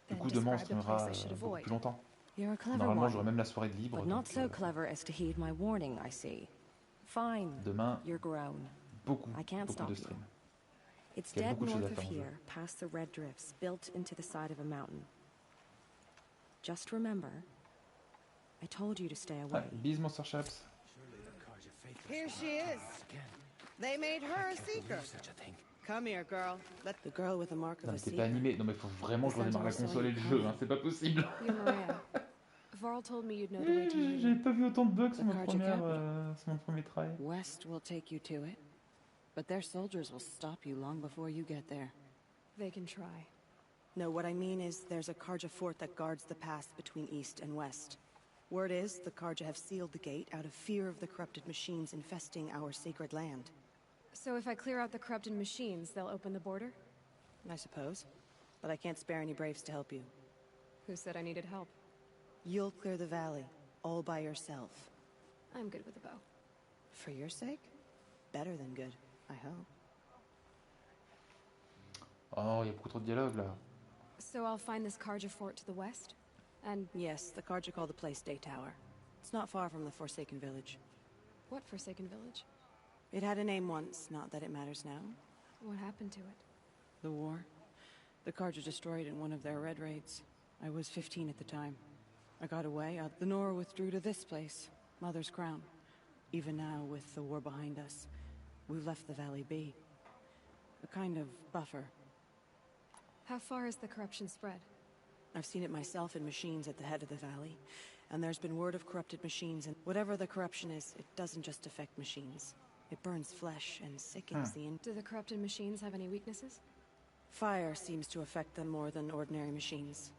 Du coup demain on streamera beaucoup plus longtemps. Normalement j'aurai même la soirée de libre. Donc, demain, beaucoup de streams. It's dead north of here, past the red drifts, built into the side of a mountain. Just remember, I told you to stay away. Bis, Monster Chaps. Here she is. They made her a seeker. Come here, girl. Let the girl with the mark of a seeker. Non, t'es pas animé. Non, mais faut vraiment que je redémarre la console et le jeu. Hein. C'est pas possible. J'ai pas vu autant de bugs sur mon premier try. West will take you to it. But their soldiers will stop you long before you get there. They can try. No, what I mean is there's a Karja fort that guards the pass between east and west. Word is the Karja have sealed the gate out of fear of the corrupted machines infesting our sacred land. So if I clear out the corrupted machines, they'll open the border? I suppose. But I can't spare any braves to help you. Who said I needed help? You'll clear the valley, all by yourself. I'm good with a bow. For your sake? Better than good. I hope. Oh, il y a beaucoup trop de dialogue là. So I'll find this Karja fort to the west? And yes, the Karja call the place Day Tower. It's not far from the Forsaken Village. What Forsaken Village? It had a name once, not that it matters now. What happened to it? The war. The Karja destroyed it in one of their red raids. I was 15 at the time. I got away. The Nora withdrew to this place, Mother's Crown. Even now, with the war behind us, we've left the valley be. A kind of buffer. How far has the corruption spread? I've seen it myself in machines at the head of the valley. And there's been word of corrupted machines, and whatever the corruption is, it doesn't just affect machines. It burns flesh and sickens the Do the corrupted machines have any weaknesses? Fire seems to affect them more than ordinary machines.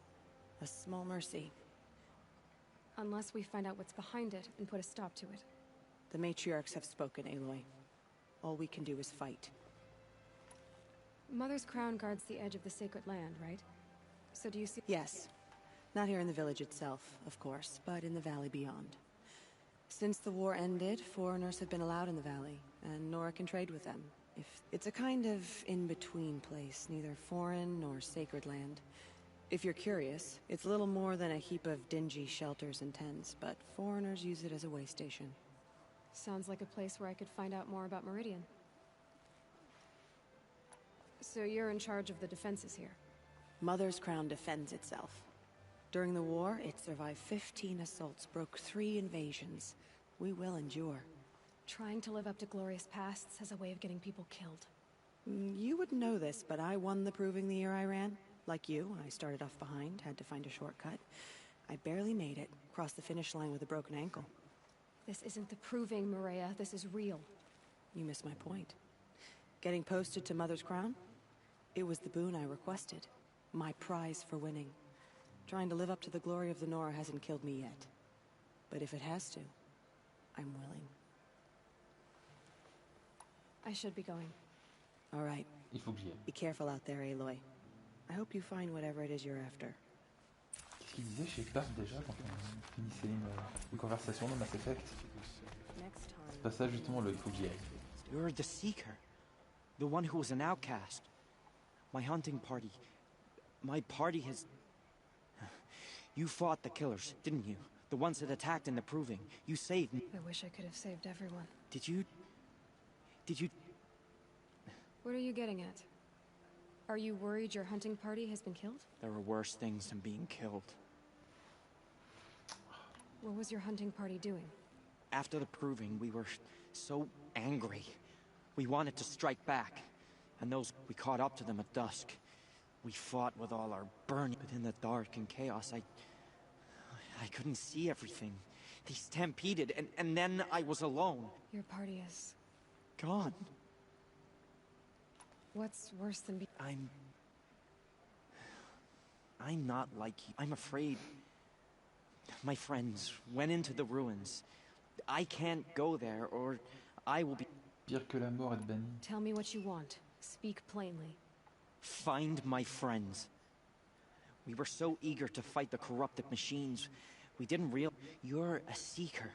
A small mercy. Unless we find out what's behind it and put a stop to it. The matriarchs have spoken, Aloy. All we can do is fight. Mother's crown guards the edge of the sacred land, right? So do you see— Yes. Not here in the village itself, of course, but in the valley beyond. Since the war ended, foreigners have been allowed in the valley, and Nora can trade with them. It's a kind of in-between place, neither foreign nor sacred land. If you're curious, it's little more than a heap of dingy shelters and tents, but foreigners use it as a way station. Sounds like a place where I could find out more about Meridian. So you're in charge of the defenses here? Mother's Crown defends itself. During the war, it survived 15 assaults, broke 3 invasions. We will endure. Trying to live up to glorious pasts as a way of getting people killed. You wouldn't know this, but I won the proving the year I ran. Like you, I started off behind, had to find a shortcut. I barely made it, crossed the finish line with a broken ankle. This isn't the proving, Maria. This is real. You missed my point. Getting posted to Mother's Crown? It was the boon I requested. My prize for winning. Trying to live up to the glory of the Nora hasn't killed me yet. But if it has to, I'm willing. I should be going. All right. Il faut que j'y aille. Be careful out there, Aloy. I hope you find whatever it is you're after. Qu'est-ce qu'il disait chez Park déjà quand on finissait une conversation dans Mass Effect? C'est pas ça justement, il faut que j'y aille. You're the Seeker. The one who was an outcast. My hunting party. My party has... You fought the killers, didn't you? The ones that attacked in the Proving. You saved me. I wish I could have saved everyone. Did you... What are you getting at? Are you worried your hunting party has been killed? There are worse things than being killed. What was your hunting party doing? After the Proving, we were so angry. We wanted to strike back. And we caught up to them at dusk. We fought with all our burning, but in the dark and chaos, I couldn't see everything. They stampeded, and then I was alone. Your party is... gone. What's worse than I'm not like you. I'm afraid. My friends went into the ruins. I can't go there, or I will be... Pire que la mort être banni. Tell me what you want. Speak plainly. Find my friends. We were so eager to fight the corrupted machines, we didn't realize... You're a Seeker.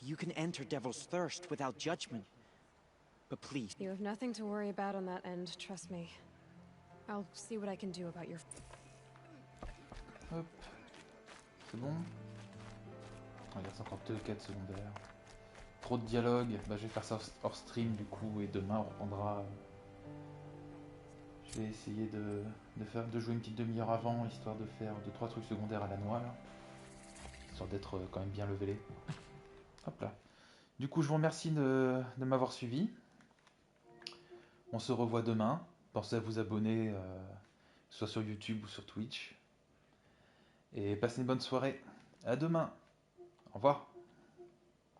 You can enter Devil's Thirst without judgment. But please... You have nothing to worry about on that end, trust me. I'll see what I can do about your... Hop. C'est bon. Il reste encore 2 quêtes secondaires. Trop de dialogue. Bah, je vais faire ça hors stream du coup, et demain on reprendra... Je vais essayer de jouer une petite demi-heure avant, histoire de faire 2-3 trucs secondaires à la noix, là. Histoire d'être quand même bien levelé. Hop là. Du coup, je vous remercie de m'avoir suivi. On se revoit demain. Pensez à vous abonner, soit sur YouTube ou sur Twitch. Et passez une bonne soirée. À demain. Au revoir.